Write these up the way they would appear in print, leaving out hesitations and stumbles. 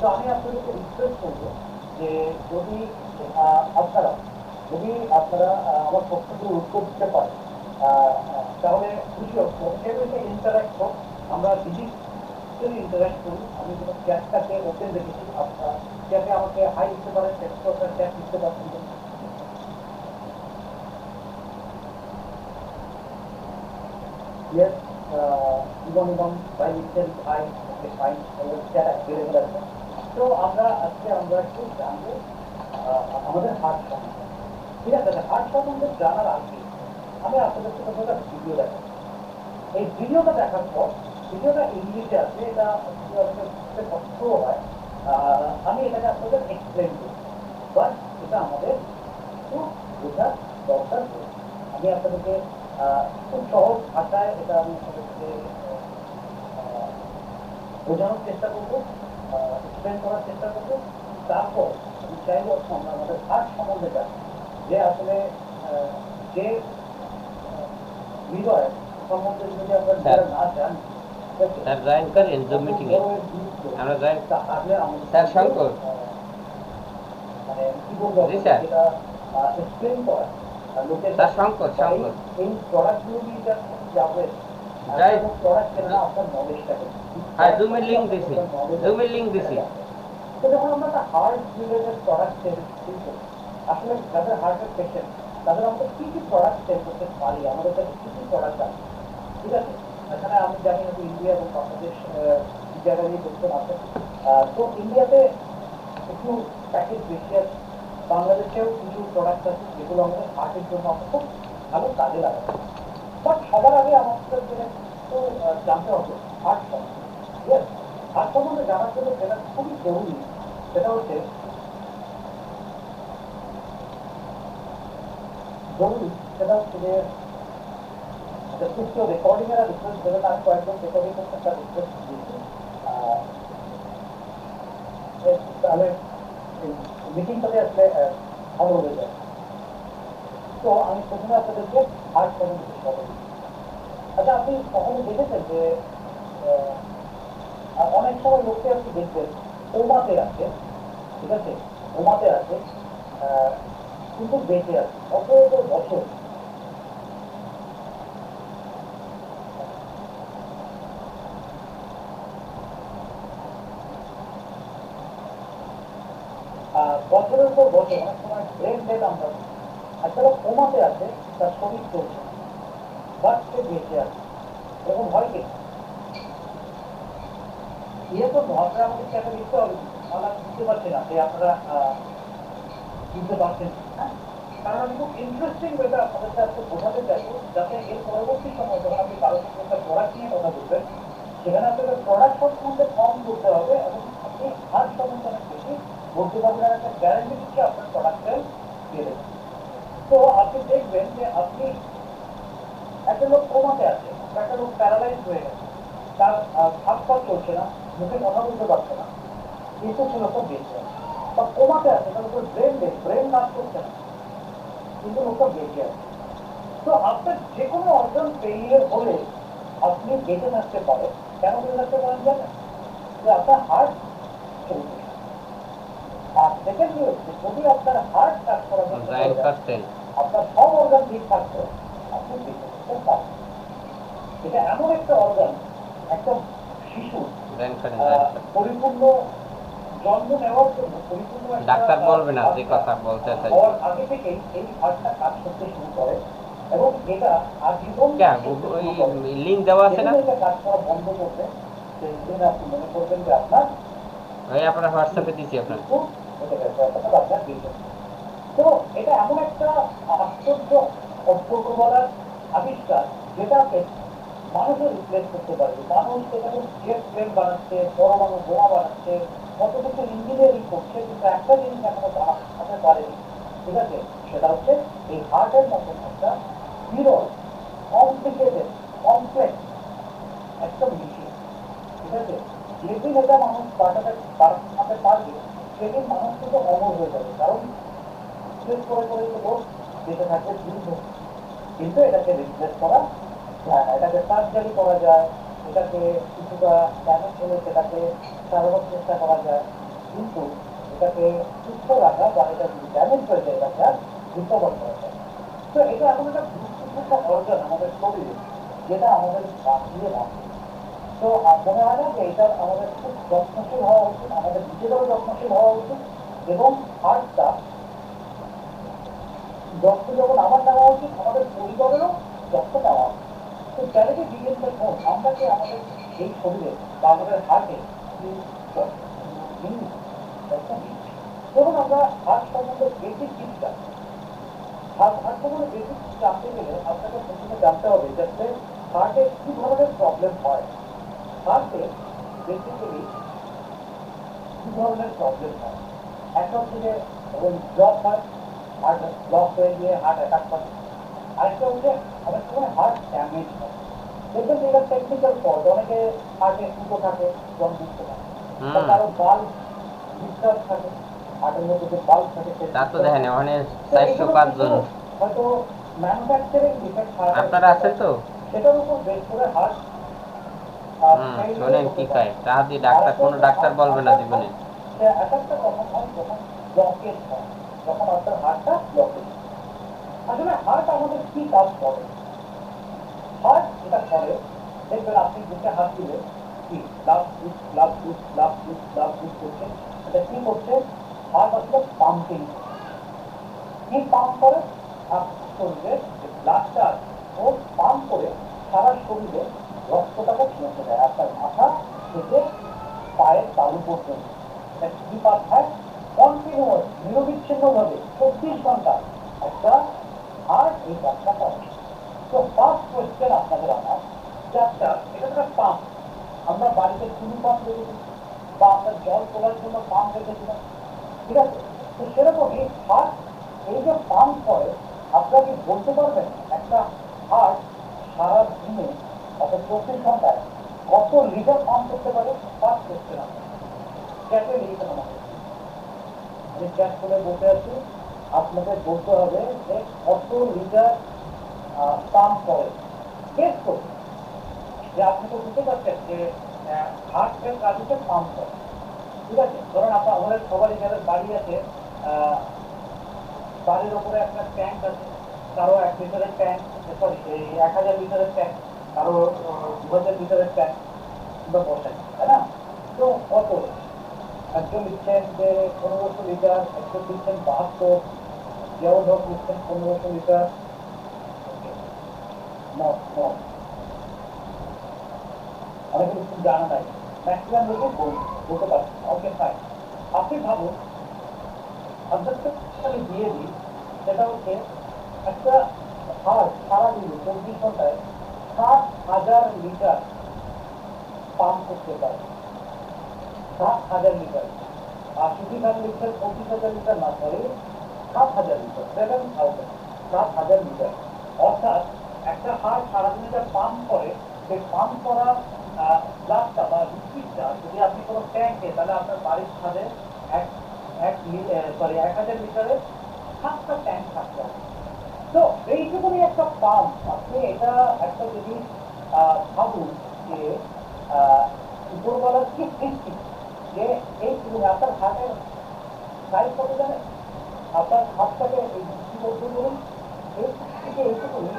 তো আমি আপনাদেরকে রিকোয়েস্ট করবো যে যদি আপনারা আমার প্রশ্নগুলোর উত্তর দিতে পারেন তাহলে খুশি হবো। কেউ এসে ইন্টারাক্ট হোক, আমরা ডিজিটালি ইন্টারাক্ট করি। আমি কোনো চ্যাটটাকে ওপেন রেখেছি, আপনারা চ্যাটে আমাকে হাই দিতে পারেন, টেক্সট আপনার চ্যাট দিতে পারছেন। Yes, এবং ভাই লিখছেন hi, okay fine, chat available আছে। তো আজকে আমরা একটু জানবো আমাদের হার্ট সম্বন্ধে। ঠিক আছে, হার্ট সম্বন্ধে জানার আগে আমি আপনাদের সাথে একটা ভিডিও দেখাবো। এই ভিডিওটা দেখার পর, ভিডিওটা ইংলিশে আছে, এটা বুঝতে কষ্ট হয়, আমি এটাকে আপনাদের এক্সপ্লেন করি, বাট এটা আমাদের একটু বোঝার দরকার পড়ে। আমি আপনাদেরকে খুব সহজ ভাষায় এটা আমি আপনাদেরকে বোঝানোর চেষ্টা করবো, এক্সপ্লেন করার চেষ্টা করবো। তারপর আমি চাইবো আমরা আমাদের হার্ট সম্বন্ধে জানি, যে আসলে যে হৃদয় সম্বন্ধে যদি আপনারা না জানি, স্যার জয়েন করেন জুম মিটিং এ, আমরা জয়েন স্যার শঙ্কর মানে কি বলবো স্যার এটা এক্সপ্লেন করা লোকের স্যার শঙ্কর এই প্রোডাক্টগুলো দিয়ে যাবে প্রোডাক্ট কেনা আপনার নলেজটাকে। হ্যাঁ জুমের লিংক দিছি তো যখন আমরা একটা হার্ট রিলেটেড প্রোডাক্ট সেল করি, আসলে যাদের হার্টের পেশেন্ট তাদের আমরা কি কি প্রোডাক্ট সেল করতে পারি, আমাদের কাছে কি কি প্রোডাক্ট আছে। ঠিক আছে, এখানে আমি জানি না ইন্ডিয়া এবং বাংলাদেশ জায়গায় দেখতে আছে। তো ইন্ডিয়াতে একটু প্যাকেজ বেশি আছে, বাংলাদেশেও কিছু প্রোডাক্ট আছে যেগুলো আমাদের হার্টের জন্য আমরা খুব ভালো কাজে লাগাতে। বাট সবার আগে আমাদের একটু জানতে হবে হার্ট সম্বন্ধে। ঠিক আছে, হার্ট সম্বন্ধে জানার জন্য যেটা খুবই জরুরি সেটা হচ্ছে যে রেকর্ডিং এর রিকোয়েস্ট দেবেন। আমি কয়েকজন রেকর্ডিং করতে একটা রিকোয়েস্ট দিয়েছি, তাহলে মিটিংটাতে আসলে ভালো হয়ে যায়। তো আমি প্রথমে আপনাদেরকে হার্ট সম্বন্ধে বলবো। আচ্ছা, আপনি কখনো দেখেছেন যে অনেক সময় লোককে আপনি দেখবেন ওমাতে আছে, ঠিক আছে, ওমাতে আছে কিন্তু বেঁচে আছে অত বছর। বছরের পর বছর অনেক সময় ব্রেন ডেড আমরা আসলে ওমাতে আছে, তার শরীর চলছে বাট সে বেঁচে আছে, এরকম হয় কি? তো আপনারা আমাদেরকে একটা লিখতে হবে, আমরা বুঝতে পারছি না যে আপনারা বুঝতে পারছেন। হ্যাঁ, কারণ আমি খুব ইন্টারেস্টিং ওয়েটা আপনাদের সাথে বোঝাতে চাইবো, যাতে এর পরবর্তী সময় যখন আপনি কারোর সঙ্গে একটা প্রোডাক্ট নিয়ে কথা বলবেন, সেখানে আপনাদের প্রোডাক্ট সম্বন্ধে কম বলতে হবে এবং আপনি হার্ট সম্বন্ধে অনেক বেশি বলতে পারবেন, আর একটা গ্যারান্টি দিচ্ছে আপনার প্রোডাক্টটা দিয়ে দেবেন। তো আপনি দেখবেন যে আপনি একটা লোক কোমাতে আছে, একটা লোক প্যারালাইজ হয়ে গেছে, তার হাত পা চলছে না, মুখে কথা বলতে পারছে না, কিন্তু সে লোকটা বেঁচে আছে। বা কোমাতে আছে, তার উপর ব্রেন কাজ করছে না, কিন্তু লোকটা বেঁচে আছে। তো আপনার যে কোনো অর্গান ফেলিয়ার হলে আপনি বেঁচে থাকতে পারেন। কেন বেঁচে থাকতে পারেন জানেন? যে আপনার হার্ট চলছে। আর সেকেন্ডলি হচ্ছে যদি আপনার হার্ট কাজ করা আপনার সব অর্গান ঠিক থাকতো, আপনি বেঁচে থাকতে পারবেন। এটা এমন একটা অর্গান, একটা শিশু পরিপূর্ণ জন্ম নেওয়ার জন্য পরিপূর্ণ ডাক্তার বলবে না যে কথা বলতে চাই, আগে থেকেই এই হার্টটা কাজ করতে শুরু করে এবং এটা আজীবন লিংক দেওয়া আছে না, কাজ করা বন্ধ করবে সেদিন আপনি মনে করবেন যে আপনার আপনার হোয়াটসঅ্যাপে দিচ্ছি আপনার। তো এটা এমন একটা আশ্চর্য অদ্ভুত বলার আবিষ্কার, যেটাকে মানুষের রিপ্লেস করতে পারবে। মানুষ এখানে জেট প্লেন বানাচ্ছে, পরমাণু বোমা বানাচ্ছে, কত কিছু ইঞ্জিনিয়ারিং করছে, কিন্তু একটা জিনিস এখনো বানাতে পারেনি। ঠিক আছে, সেটা হচ্ছে এই হার্টের মতন একটা বিরল কমপ্লিকেটেড কমপ্লেক্স একটা মেশিন। ঠিক আছে, যেদিন এটা মানুষ বানাতে পারবে সেদিন মানুষ কিন্তু অমর হয়ে যাবে, কারণ শেষ করে করে লোক বেঁচে থাকবে দীর্ঘ। কিন্তু এটাকে রিপ্লেস করা যায় না, এটাকে সার্জারি করা যায়, এটাকে কিছুটা ড্যামেজ হলে সেটাকে সারানোর চেষ্টা করা যায়, কিন্তু এটাকে সুস্থ রাখা বা এটা যদি ড্যামেজ হয়ে যায় এটাকে আর রিকভার করা যায়। তো এটা এমন একটা গুরুত্বপূর্ণ একটা অর্গান আমাদের শরীরে, যেটা আমাদের বাঁচিয়ে রাখে। তো মনে হয় না যে এটা আমাদের খুব যত্নশীল হওয়া উচিত, আমাদের নিজেদেরও যত্নশীল হওয়া উচিত, এবং হার্টটা যত্ন যখন আমার নেওয়া উচিত, আমাদের পরিবারেরও যত্ন নেওয়া উচিত। তো চ্যালেঞ্জে বিগিনস এট হোম, আমরা কি আমাদের এই শরীরে বা আমাদের হার্টে যখন আমরা হার্ট সম্বন্ধে বেসিক জিনিসটা হার্ট সম্বন্ধে বেসিক জানতে গেলে আপনাকে প্রথমে জানতে হবে যাতে হার্টে কি ধরনের প্রবলেম হয়। হার্টে বেসিক্যালি কি ধরনের প্রবলেম হয়, একটা হচ্ছে যে ব্লক হয়, হার্ট ব্লক হয়ে গিয়ে হার্ট অ্যাটাক করে। আরেকটা হচ্ছে অনেক সময় হার্ট ড্যামেজ হয়। দেখবেন যে এটা টেকনিক্যাল ফল্ট, অনেকে হার্টে ফুটো থাকে, জল দিতে থাকে, বা কারো বাল্ব ডিসচার্জ থাকে, হার্টের মধ্যে যে বাল্ব থাকে তা তো দেখেন ওখানে 405 জন হয়তো ম্যানুফ্যাকচারিং ডিফেক্ট আপনারা আছেন তো। সেটার উপর বেস করে হার্ট শোনেন কি কয়, তাহা দিয়ে ডাক্তার, কোনো ডাক্তার বলবে না জীবনে। সে অ্যাটাকটা কখন হয়, যখন ব্লকেজ হয়, যখন আপনার হার্টটা ব্লকেজ। আসলে হার্ট আমাদের কি কাজ করে? হার্ট এটা করে, দেখবেন আপনি বুকে হাত দিলে কি লাভ বুক লাভ বুক লাভ বুক লাভ বুক করছে, এটা কি করছে? হার্ট আসলে পাম্পিং। কি পাম্প করে? আপনার শরীরে যে ব্লাডটা ও পাম্প করে সারা শরীরে রক্তটাকে পৌঁছে দেয়, আপনার মাথা থেকে পায়ের তালু পর্যন্ত। এটা কি পাঠায়? কন্টিনিউয়াস, নিরবিচ্ছিন্ন ভাবে 24 ঘন্টা একটা হার্ট এই কাজটা করে। তো ফার্স্ট কোয়েশ্চেন আপনাদের আমার, যে আচ্ছা এটা একটা পাম্প, আমরা বাড়িতে টুলু পাম্প রেখেছি বা আমরা জল তোলার জন্য পাম্প রেখেছিলাম, ঠিক আছে? তো সেরকমই হার্ট এই যে পাম্প করে, আপনারা কি বলতে পারবেন একটা হার্ট সারা দিনে অর্থাৎ 24 ঘন্টায় কত লিটার পাম্প করতে পারে? ফার্স্ট কোয়েশ্চেন আপনার ক্যাপে লিখে আমাকে, আমি ক্যাপ করে বসে আছি, আপনাকে বলতে হবে যে কত লিটার পাম্প করে। গেস করুন যে আপনি তো বুঝতে পারছেন যে হার্টের কাজ হচ্ছে পাম্প করে, ঠিক আছে? ধরেন আপনার আমাদের সবারই যাদের বাড়ি আছে, বাড়ির ওপরে একটা ট্যাঙ্ক আছে, কারো 1 লিটারের ট্যাঙ্ক, সরি 1000 লিটারের ট্যাঙ্ক, কারো 2000 লিটারের ট্যাঙ্ক কিংবা বসাই, তাই না? তো কত একজন লিখছেন যে 1500 লিটার, একজন লিখছেন 72, কেউ ধর লিখছেন 1500 লিটার, অনেকে কিছু জানা নাই, ম্যাক্সিমাম লোকে বলতে পারছে। ওকে ফাইন, আপনি ভাবুন আমি দিয়ে দিই, সেটা হচ্ছে একটা হার্ট সারাদিনে 24 ঘন্টায় 60,000 লিটার পাম্প করতে পারে। 60,000 লিটার। আর সুধি খান লিখছেন 25,000 লিটার, না সরি 7,000 লিটার, 7,000, 7,000 লিটার। অর্থাৎ একটা হার্ট সারাদিনে যা পাম্প করে, সেই পাম্প করা ব্লাডটা বা লিকুইডটা যদি আপনি কোনো ট্যাঙ্কে, তাহলে আপনার বাড়ির ছাদে 1000 লিটারের 7টা ট্যাঙ্ক থাকতে হবে। তো এইটুকুনি একটা পাম্প। আপনি এটা একটা জিনিস ভাবুন যে উপরবেলার কি সৃষ্টি, যে এইটুকুনি আপনার হাতের সাইজ কত জানেন? আপনার হাতটাকে কি বলতে বলুন, এই থেকে এইটুকুনি,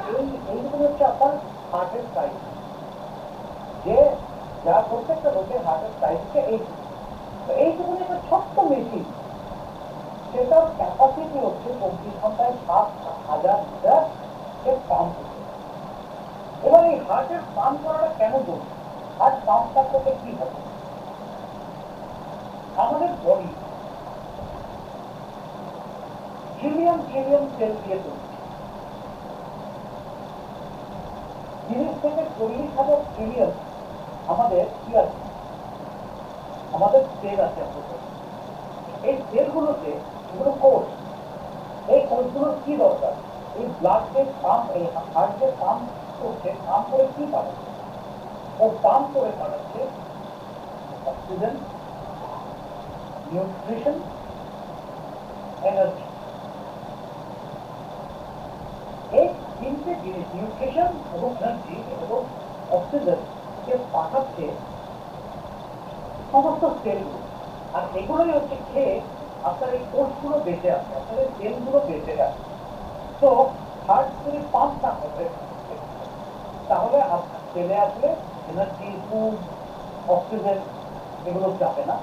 এইটুকুনি হচ্ছে আপনার হার্টের সাইজ, যে যা প্রত্যেকটা লোকের হার্টের সাইজ হচ্ছে এইটুকু। তো এইটুকুনি একটা ছোট্ট মেশিন, সেটার ক্যাপাসিটি হচ্ছে 24 ঘন্টায় 7,000 লিটার পাম্প করতে। এবার এই হার্টের পাম্প করাটা কেন জরুরি? হার্ট পাম্পটা করতে কি হবে? আমাদের বডি ট্রিলিয়ন ট্রিলিয়ন সেল দিয়ে তৈরি, 30 থেকে 40,000 ট্রিলিয়ন আমাদের কি আছে, আমাদের সেল আছে আমাদের। এই সেলগুলোতে এগুলো কোষ, এই কোষগুলোর কি দরকার? এই ব্লাড যে পাম্প, এই হার্ট যে পাম্প করছে, পাম্প করে কি পাঠাচ্ছে? ও পাম্প করে পাঠাচ্ছে অক্সিজেন, নিউট্রিশন, এনার্জি। এই তিনটে জিনিস, নিউট্রিশন এবং এনার্জি এবং অক্সিজেন কে পাঠাচ্ছে সমস্ত সেলগুলো। আর এগুলোই হচ্ছে খেয়ে আপনার এই কোষগুলো বেঁচে আছে, আপনার এই সেলগুলো বেঁচে আছে। তো হার্ট যদি পাম্প না করবে তাহলে আপনার সেলে আসলে এনার্জি, ফুড, অক্সিজেন এগুলো যাবে না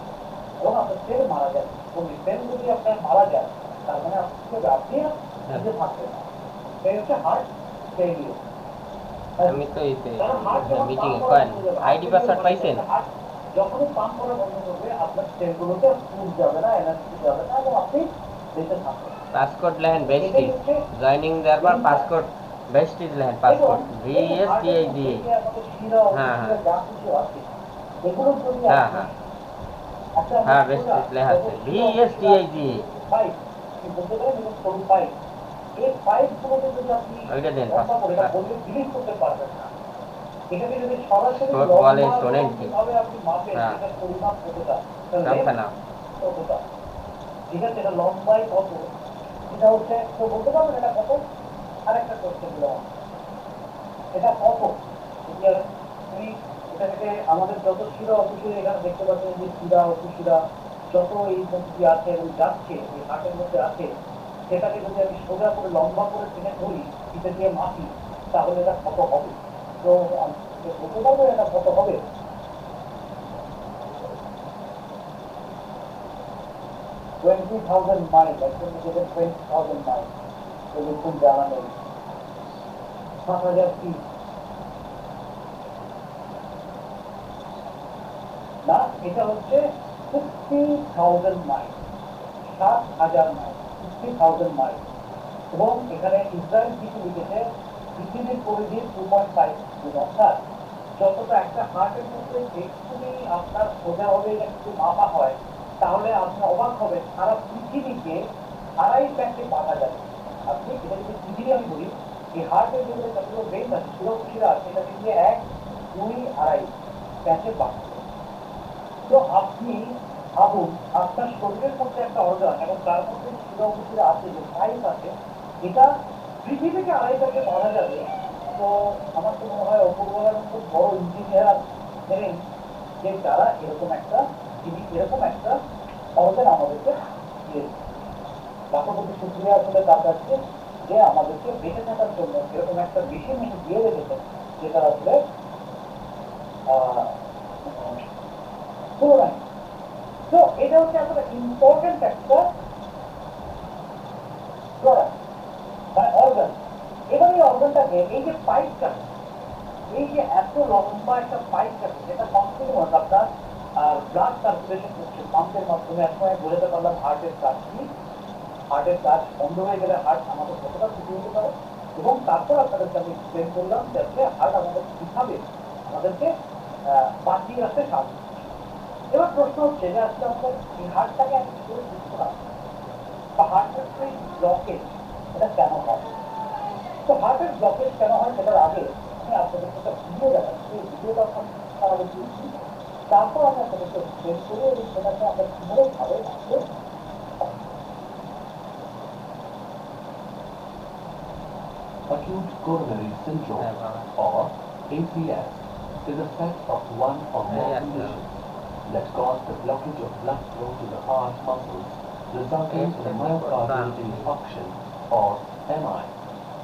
এবং আপনার সেল মারা যাবে। এবং সেল যদি আপনার মারা যায় তার মানে আপনি নিজে থাকবেন না। এই হচ্ছে হার্ট ফেলিওর। আমি তো এই মিটিং এ কয়েন আইডি পাসওয়ার্ড পাইছেন? যখনই পাম্প করা বন্ধ করবে আপনার সেলগুলোতে ফুড যাবে না, এনার্জি যাবে না এবং আপনি বেঁচে থাকবেন। পাসকোড লেখেন বেস্টি জয়েনিং দেওয়ার পর পাসকোড বেস্টি লেখেন, পাসকোড VSTID। হ্যাঁ হ্যাঁ হ্যাঁ হ্যাঁ হ্যাঁ বেস্টি লেখা আছে VSTID। ওইটা দেন বলে শোনেন কি হ্যাঁ না ঠিক আছে, এটা লম্বাই কত এটা হচ্ছে কেউ বলতে পারবেন এটা কত? আরেকটা কোশ্চেন দিলাম, এটা কত? তুমি এটা থেকে আমাদের যত শিরা অসুশিরা এখানে দেখতে পাচ্ছেন যে শিরা অসুশিরা যত এই মধ্যে আছে এবং যাচ্ছে এই হাটের মধ্যে আছে, সেটাকে যদি আমি সোজা করে লম্বা করে টেনে ধরি পিঠে দিয়ে মাপি তাহলে এটা কত হবে? তো বলতে পারবেন এটা কত হবে? $20,000 miles, একজন নিজেদের 20,000 miles দেখুন জানা নেই। 7,000 feet না, এটা হচ্ছে 60,000 miles, 7,000 মাইল, 60,000 মাইল। এবং এখানে ইসরায়েল কিছু লিখেছে পৃথিবীর পরিধি 2.5 গুণ, অর্থাৎ যতটা একটা হার্টের মধ্যে একটুখানি আপনার সোজাভাবে একটু মাপা হয় তাহলে আপনি অবাক হবেন সারা পৃথিবীকে 2.5 প্যাকে বাঁধা যাবে। আপনি এটা যদি পৃথিবী আমি বলি এই হার্টের ভিতরে যতগুলো ব্রেন আছে সুরক্ষিরা আছে এটা দিয়ে 1, 2, 2.5 প্যাকে বাঁধা। তো আপনি ভাবুন আপনার শরীরের মধ্যে একটা অর্গান এবং তার মধ্যে শিরা আছে যে পাইপ আছে, এটা পৃথিবীকে 2.5 প্যাকে বাঁধা যাবে। তো আমার তো মনে হয় অপূর্বলার খুব বড় ইঞ্জিনিয়ার নেই যে তারা এরকম একটা অর্গান আমাদেরকে দিয়ে রাষ্ট্রপতি সুক্রিয়া আসলে তার কাছে যে আমাদেরকে বেঁচে থাকার জন্য এরকম একটা মেশিন দিয়ে রেখেছেন যেটা আসলে পুরো তো এটা হচ্ছে একটা ইম্পর্টেন্ট একটা প্রোডাক্ট মানে অর্গান। এবার এই অর্গানটাকে এই যে পাইপটা, এই যে এত লম্বা একটা পাইপটাকে যেটা কন্টিনিউয়াস আপনার ব্লাড সার্কুলেশন করছে পাম্পের মাধ্যমে, এখন আমি বোঝাতে পারলাম হার্টের কাজ কি। হার্টের কাজ বন্ধ হয়ে গেলে হার্ট আমাদের কতটা ক্ষতি হতে পারে এবং তারপর আপনাদেরকে আমি এক্সপ্লেন করলাম যে হার্ট আমাদের কিভাবে আমাদেরকে বাঁচিয়ে রাখতে সাহায্য। এবার প্রশ্ন হচ্ছে যে আজকে আমাদের এই হার্টটাকে আমি কি করে সুস্থ রাখবো বা হার্টের এই ব্লকেজ এটা কেন হয়? তো হার্টের ব্লকেজ কেন হয় সেটার আগে আমি আপনাদের একটা ভিডিও দেখাচ্ছি। এই ভিডিওটা আমাদের দিচ্ছি, তারপর আমি আপনাদেরকে এক্সপ্লেন করি এবং সেটাকে আমরা কিভাবে ভাবে Acute coronary syndrome, or ACS, is a set of one or more conditions that cause the blockage of blood flow to the heart muscles, resulting in a myocardial infarction, or MI.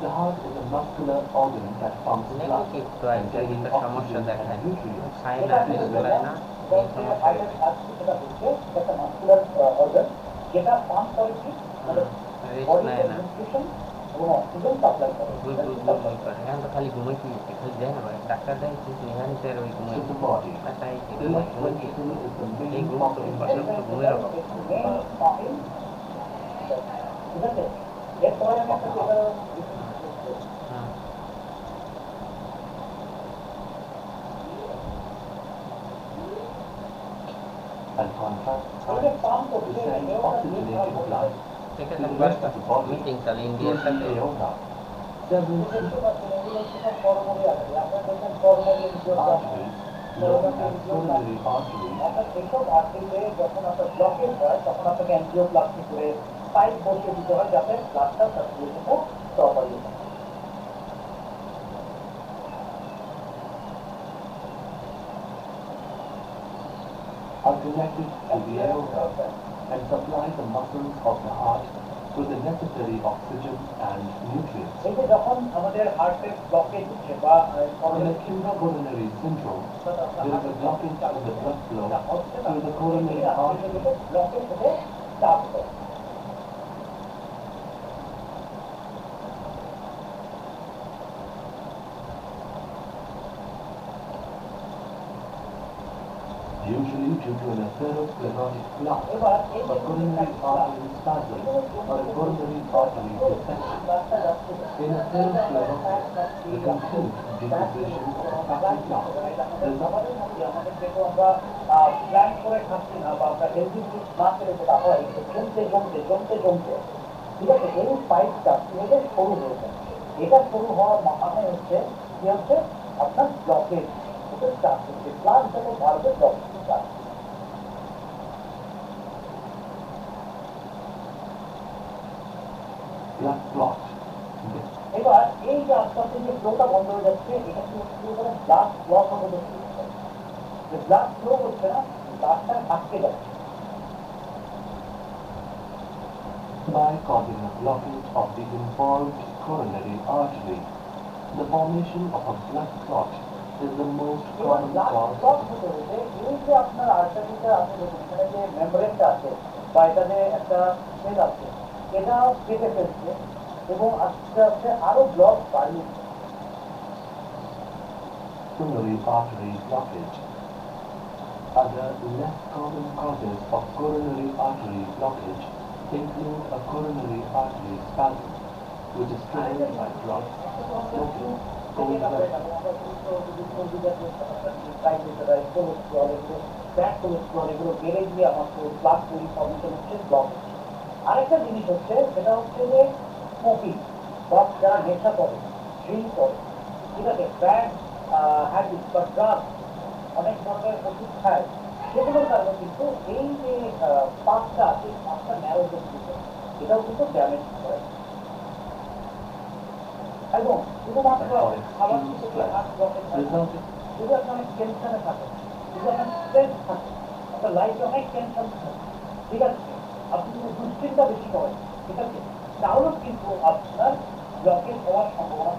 The heart is a muscular organ that pumps blood, containing oxygen and nutrients. যেটা pump করে কি খালি ঘুমাই কি দেয় না doctor দেয় এখানে স্যার ওই ঘুমাই The body. Blood ventricle is the এই main ঘুম oxygen ঘুমের অভাব। ঠিক আছে, এরপরে আমি একটা and contract to send oxygenated blood to the rest of the body meeting চালে through ইন্ডিয়ার the সাথে aorta. Several arteries, known as coronary arteries, অর্থাৎ এইসব আর্টারিতে যখন আপনার ব্লকেজ হয় তখন আপনাকে অ্যাঞ্জিওপ্লাস্টি করে পাইপ বসিয়ে দিতে হয় যাতে ব্লাডটা সার্কুলেশনটা প্রপারলি হয়। are connected to the aorta and supply the muscles of the heart with the necessary oxygen and nutrients. এই যে যখন আমাদের হার্টের ব্লকেজ হচ্ছে বা In acute coronary syndrome, there is a blockage in the blood flow through the coronary artery. Blockage হতে চাপ দেয়। Usually due to an atherosclerotic plaque, এবার এই a coronary artery spasm or a coronary artery dissection. রাস্তা যাচ্ছে In atherosclerosis, the complete deposition of a fatty plaque results আমাদের যেহেতু আমরা প্ল্যান করে খাচ্ছি না বা আমরা হেলদি ফুড না খেলে যেটা হয় জমতে জমতে জমতে জমতে ঠিক আছে এই পাইপটা ধীরে সরু হয়ে যায়। এটা শুরু হওয়ার মানে হচ্ছে কি হচ্ছে আপনার ব্লকেজ হতে চাপ হচ্ছে প্লাস হিসেবে ভারতের ব্লকেজ চাপ। blood clot. এবার এই যে আস্তে আস্তে যে ফ্লোটা বন্ধ হয়ে যাচ্ছে এটা কি শুরু করে ব্লাড ব্লক হতে শুরু করে। যে ব্লাড ফ্লো হচ্ছে না ব্লাডটা আটকে যাচ্ছে। By causing a blockage of the involved coronary artery, the formation of a blood clot is the most এবার common blood cause clot of হতে হতে এই যে আপনার আর্টারিটা আছে দেখুন এখানে যে মেমব্রেনটা আছে বা এখানে একটা সেল আছে এটা কেটে ফেলছে এবং আস্তে আস্তে আরো ব্লক বাড়িয়ে coronary artery blockage. Other less common causes of coronary artery blockage include a coronary artery spasm, which is triggered by drugs, smoking, cold weather, আরেকটা জিনিস হচ্ছে সেটা হচ্ছে যে স্মোকিং বা যারা নেশা করে ড্রিঙ্ক করে ঠিক আছে ব্যাড হ্যাবিট বা ড্রাগ অনেক ধরনের ওষুধ খায় সেগুলোর কারণে কিন্তু এই যে পাঁচটা আছে পাঁচটা ন্যারো কিন্তু এটাও কিন্তু ড্যামেজ করে এবং শুধুমাত্র খাবার থেকে হাত ব্লকেজ resulting যদি আপনি অনেক টেনশনে থাকেন যদি আপনার স্ট্রেস থাকে আপনার লাইফে অনেক টেনশন থাকে ঠিক আছে আপনি যদি দুশ্চিন্তা বেশি করেন ঠিক আছে তাহলেও কিন্তু আপনার ব্লকেজ হওয়ার সম্ভাবনা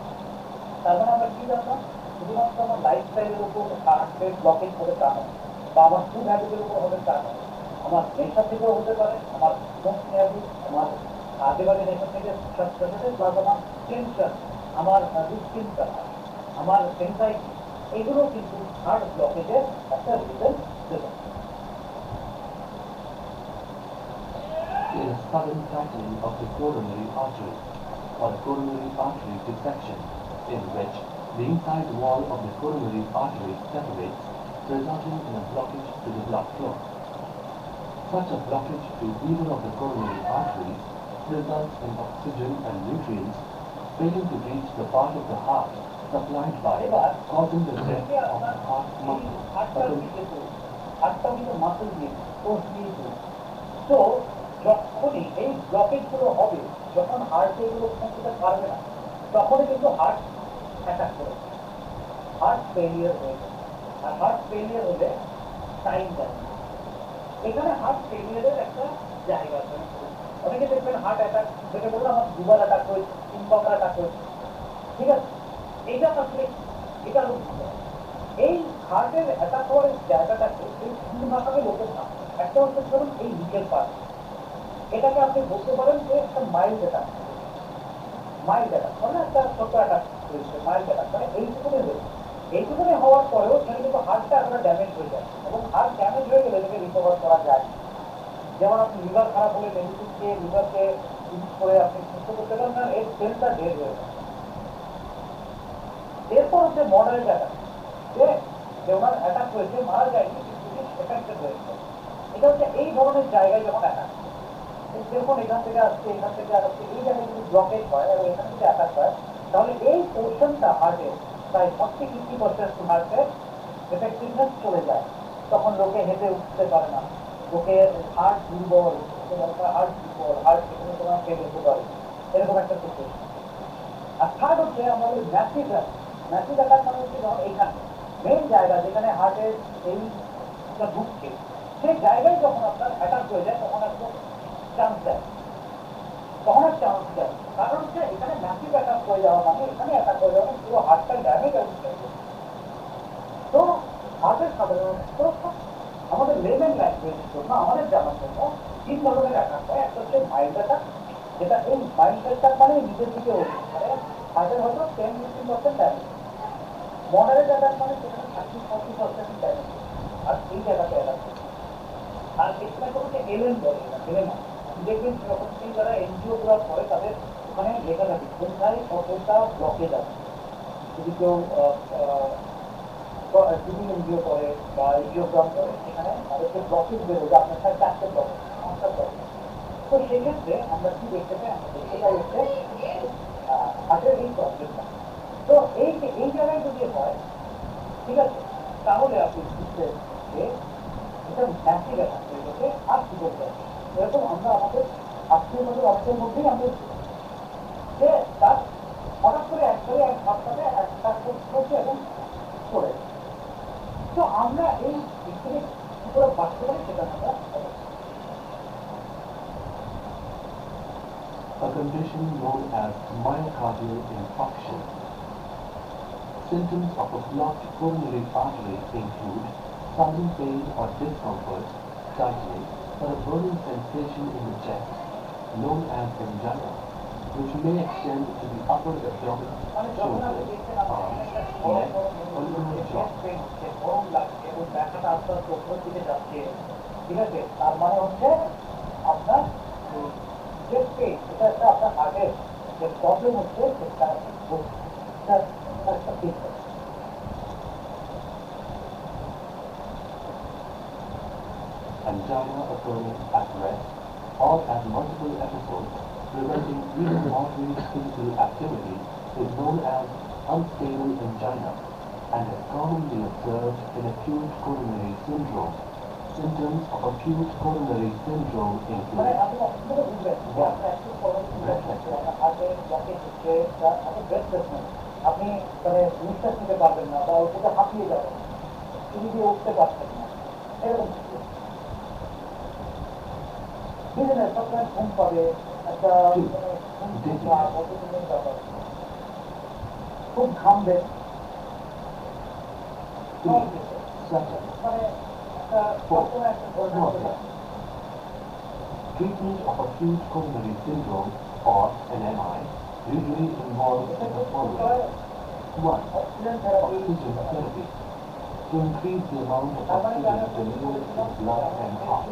তার মানে আমরা কি জানলাম শুধুমাত্র আমার লাইফস্টাইলের উপর হার্টের ব্লকেজ হবে তা নয় বা আমার ফুড হ্যাবিটের উপর হবে তা নয় আমার নেশা থেকেও হতে পারে আমার স্মোকিং হ্যাবিট আমার আশেপাশে নেশা থেকে সাথে প্লাস আমার টেনশন আমার দুশ্চিন্তা আমার এনজাইটি এগুলো কিন্তু হার্ট ব্লকেজের একটা রিজন দেবে। in a sudden tightening of the coronary artery or a coronary artery dissection, in which the inside wall of the coronary artery separates, resulting in a blockage to the blood flow. Such a blockage to either of the coronary arteries results in oxygen and nutrients failing to reach the part of the heart supplied by, causing the death of the heart muscle. হার্টটা কিন্তু muscle দিয়ে কোষ দিয়ে তো যখনই এই blockage গুলো হবে যখন হার্টে এগুলো পৌঁছতে পারবে না তখনই কিন্তু হার্ট অ্যাটাক করে হার্ট ফেলিয়ার হয়ে যায় আর হার্ট ফেলিয়ার হলে টাইম যায় এখানে হার্ট ফেলিয়ারের একটা জায়গা আছে অনেকে দেখবেন হার্ট অ্যাটাক যেটা বললাম আমার দুবার অ্যাটাক হয়েছে তিনবার অ্যাটাক হয়েছে ঠিক আছে এইটা আসলে এটা এই হার্টের অ্যাটাক হওয়ার জায়গাটাকে এই তিন ভাগে লোকের না একটা হচ্ছে ধরুন এই নিচের পাশ এটাকে আপনি বলতে পারেন যে একটা মাইল্ড অ্যাটাক মানে একটা ছোট অ্যাটাক হয়েছে মাইল্ড অ্যাটাক মানে এইটুকুনে হয়েছে এইটুকুনে হওয়ার পরেও সেটা কিন্তু হার্টটা একটা ড্যামেজ হয়ে যায় এবং হার্ট ড্যামেজ হয়ে গেলে এটাকে রিকভার করা যায় যেমন আপনি লিভার খারাপ হলে মেডিসিন খেয়ে লিভারকে ইউজ করে আপনি সুস্থ করতে পারেন না এর সেলটা ডেড হয়ে যায় এরপর হচ্ছে মডারেট অ্যাটাক যে ওনার অ্যাটাক হয়েছে মারা যায়নি কিন্তু এফেক্টেড হয়েছে এটা হচ্ছে এই ধরনের জায়গায় যখন অ্যাটাক যেরকম এখান থেকে আসছে এই জায়গায় যদি ব্লকেজ হয় এবং এখান থেকে অ্যাটাক হয় তাহলে এই পোর্শনটা হার্টের প্রায় 40-50% হার্টের এফেক্টিভনেস চলে যায় তখন লোকে হেঁটে উঠতে পারে না লোকে হার্ট দুর্বল হার্ট যেখানে তোমার ফেল হতে পারে এরকম একটা সিচুয়েশন আর থার্ড হচ্ছে আমাদের ম্যাসিভ অ্যাটাক মানে হচ্ছে যখন এইখানে মেন জায়গা যেখানে হার্টের এইটা ঢুকছে সেই জায়গায় যখন আপনার অ্যাটাক হয়ে যায় তখন একদম চান্স দেয়, তখন আর চান্স দেয়। কারণ হচ্ছে এখানে ম্যাসিভ অ্যাটাক হয়ে যাওয়া মানে এখানে অ্যাটাক হয়ে যাওয়া মানে পুরো হার্টটা ড্যামেজ হয়ে। তো হার্টের সাধারণত আমাদের লেভেল ল্যাঙ্গুয়েজের জন্য আমাদের জানার জন্য তিন ধরনের অ্যাটাক হয়। একটা হচ্ছে মাইল্ড অ্যাটাক, যেটা এই মাইল্ড অ্যাটাক মানে নিজের দিকে মানে হার্টের হয়তো 10-15% ড্যামেজ। মডারেট অ্যাটাক মানে সেখানে 30-40% ড্যামেজ, আর এই জায়গাতে অ্যাটাক। আর এখানে হচ্ছে এলএন বলে, এলএন দেখবেন যখন সেই যারা এনজিওগ্রাফ করে তাদের ওখানে লেখা থাকে কোথায় কতটা ব্লকেজ আছে। যদি কেউ সিভিল এনজিও করে বা এনজিওগ্রাম করে সেখানে তাদেরকে ব্লকেজ বেরোবে, আপনার সাথে 4টে ব্লকেজ 5টা ব্লকেজ। তো সেক্ষেত্রে আমরা কি দেখতে পাই, আমরা দেখতে পাই হচ্ছে হার্টের এই প্রবলেমটা। তো এই জায়গায় যদি হয়, ঠিক আছে, তাহলে আপনি বুঝছেন যে এটা ম্যাসিভ অ্যাটাক হয়ে গেছে আর কি করতে হবে। এরকম আমরা আমাদের আত্মীয় অর্থের মধ্যেই আমরা যে তার হঠাৎ করে একবারে এক সপ্তাহে একটা করছে এবং করে। তো আমরা এই দিক থেকে কি করে বাঁচতে পারি সেটা আমরা a condition known as myocardial infarction. Symptoms of a blocked coronary artery include sudden pain or discomfort, tightening, or a burning sensation in the chest, known as angina, which may extend to the upper abdomen, shoulders, arms, neck, or lower jaw. গরম লাগছে এবং ব্যথাটা আস্তে আস্তে উপরের দিকে যাচ্ছে, ঠিক আছে, তার মানে হচ্ছে আপনার চেস্ট পেইন, এটা একটা আপনার হার্টের যে প্রবলেম হচ্ছে সেটা একটা system. Angina occurring at rest or at multiple episodes, preventing even moderate physical activity, is known as unstable angina and is commonly observed in acute coronary syndrome. Symptoms of acute coronary syndrome মানে include আপনি অসুবিধা বুঝবেন যে আপনার একটু হার্টের blockage হচ্ছে, আপনি ব্রেথলেসনেস, আপনি মানে নিঃশ্বাস নিতে পারবেন না বা ওটা হাঁপিয়ে যাবেন, সিঁড়ি দিয়ে উঠতে পারছেন না, এরকম বিভিন্ন সবসময় ঘুম পাবে, একটা মানে ব্যাপার, খুব ঘামবে, মানে একটা সবসময় একটা ধরনের। Treatment of acute coronary syndrome or NMI usually involves the following. 1. Oxygen therapy to increase the amount of oxygen delivered in blood and heart.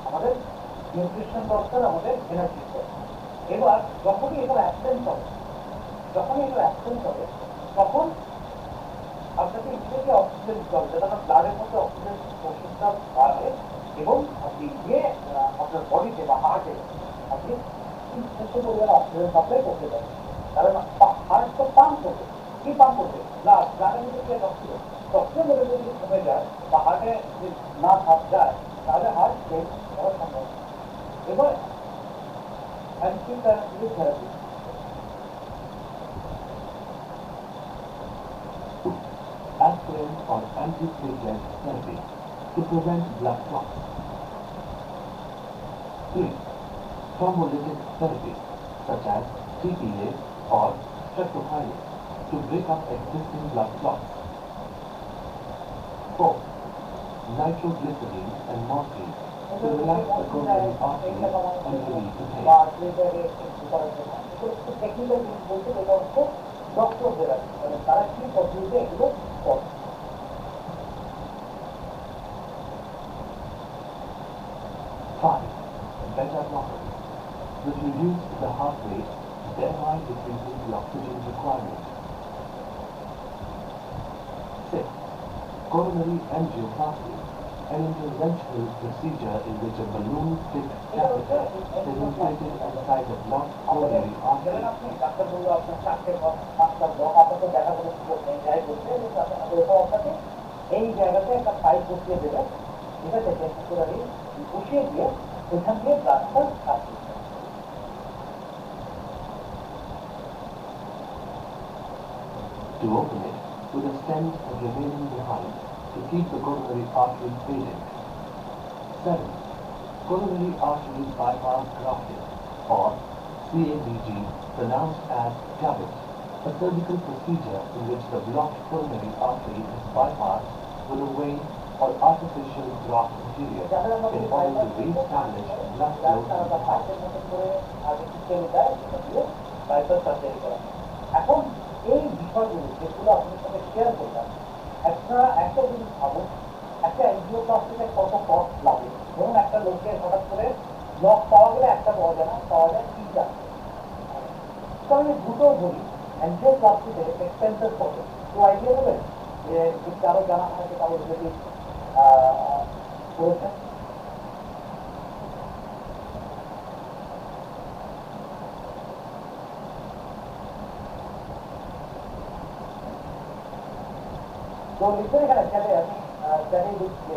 আমাদের নিউট্রিশন দরকার, আমাদের এনার্জি দরকার। এবার যখনই এগুলো অ্যাবসেন্ট হবে, তখন আপনাকে ইমিডিয়েটলি অক্সিজেন দিতে হবে, যাতে আপনার ব্লাডের মধ্যে অক্সিজেন ওষুধটা বাড়ে এবং আপনি গিয়ে আপনার বডিতে বা হার্টে আপনি যথেষ্ট পরিমাণে অক্সিজেন সাপ্লাই করতে পারেন। কারণ হার্ট তো পাম্প করবে, কি পাম্প করবে? ব্লাডের মধ্যে যে অক্সিজেন লেভেল যদি কমে যায় বা হার্টে যদি না যায় তাহলে হার্ট ফেল করা সম্ভব। এবার therapy Aspirin or antiplatelet therapy to prevent blood clots. 3. Thrombolytic therapy such as TPA or streptokinase to break up existing blood clots. 4. Nitroglycerin and morphine to relax the coronary artery and relieve the pain. Technical জিনিস বলতে যেটা হচ্ছে ডক্টরদের মানে তারা কি পদ্ধতিতে এগুলো করে। 5. Beta blockers, which reduce the heart rate, thereby decreasing the oxygen requirement. 6. Coronary angioplasty, an interventional procedure in which a balloon-tipped catheter is inflated inside the blocked coronary artery. আপনি ডাক্তার বললো আপনার 4টে ব্লক 5টা block, আপনাকে দেখা করে যাই করছে আপনাকে এই জায়গাতে একটা পাইপ বসিয়ে দেবে, ঠিক আছে, বসিয়ে দিয়ে ওইখান দিয়ে ব্লাডটা আসবে। To open it with a stent remaining behind to keep the coronary artery fading. 7. Coronary artery bypass grafting, or CABG, pronounced as TABIT, a surgical procedure in which the blocked coronary artery is bypassed with a vein or artificial graft material in order to re-establish blood flow to the heart. এখন এই বিষয়গুলো যেগুলো আপনার সাথে share করলাম, একটা জিনিস ভাবুন, একটা এনজিওপ্লাস্টিকের কত কস্ট লাগে। ধরুন একটা লোকের হঠাৎ করে ব্লক পাওয়া গেলে একটা পাওয়া যায় না, পাওয়া যায় 3টা। তো আমি দুটো বলি এনজিওপ্লাস্টিকের এক্সপেন্সেস কত, তো আইডিয়া দেবেন যে কারো জানা থাকে, কারো যদি করেছেন। তো লিখবেন এখানে চ্যাটে, আমি চ্যাটে লিখছে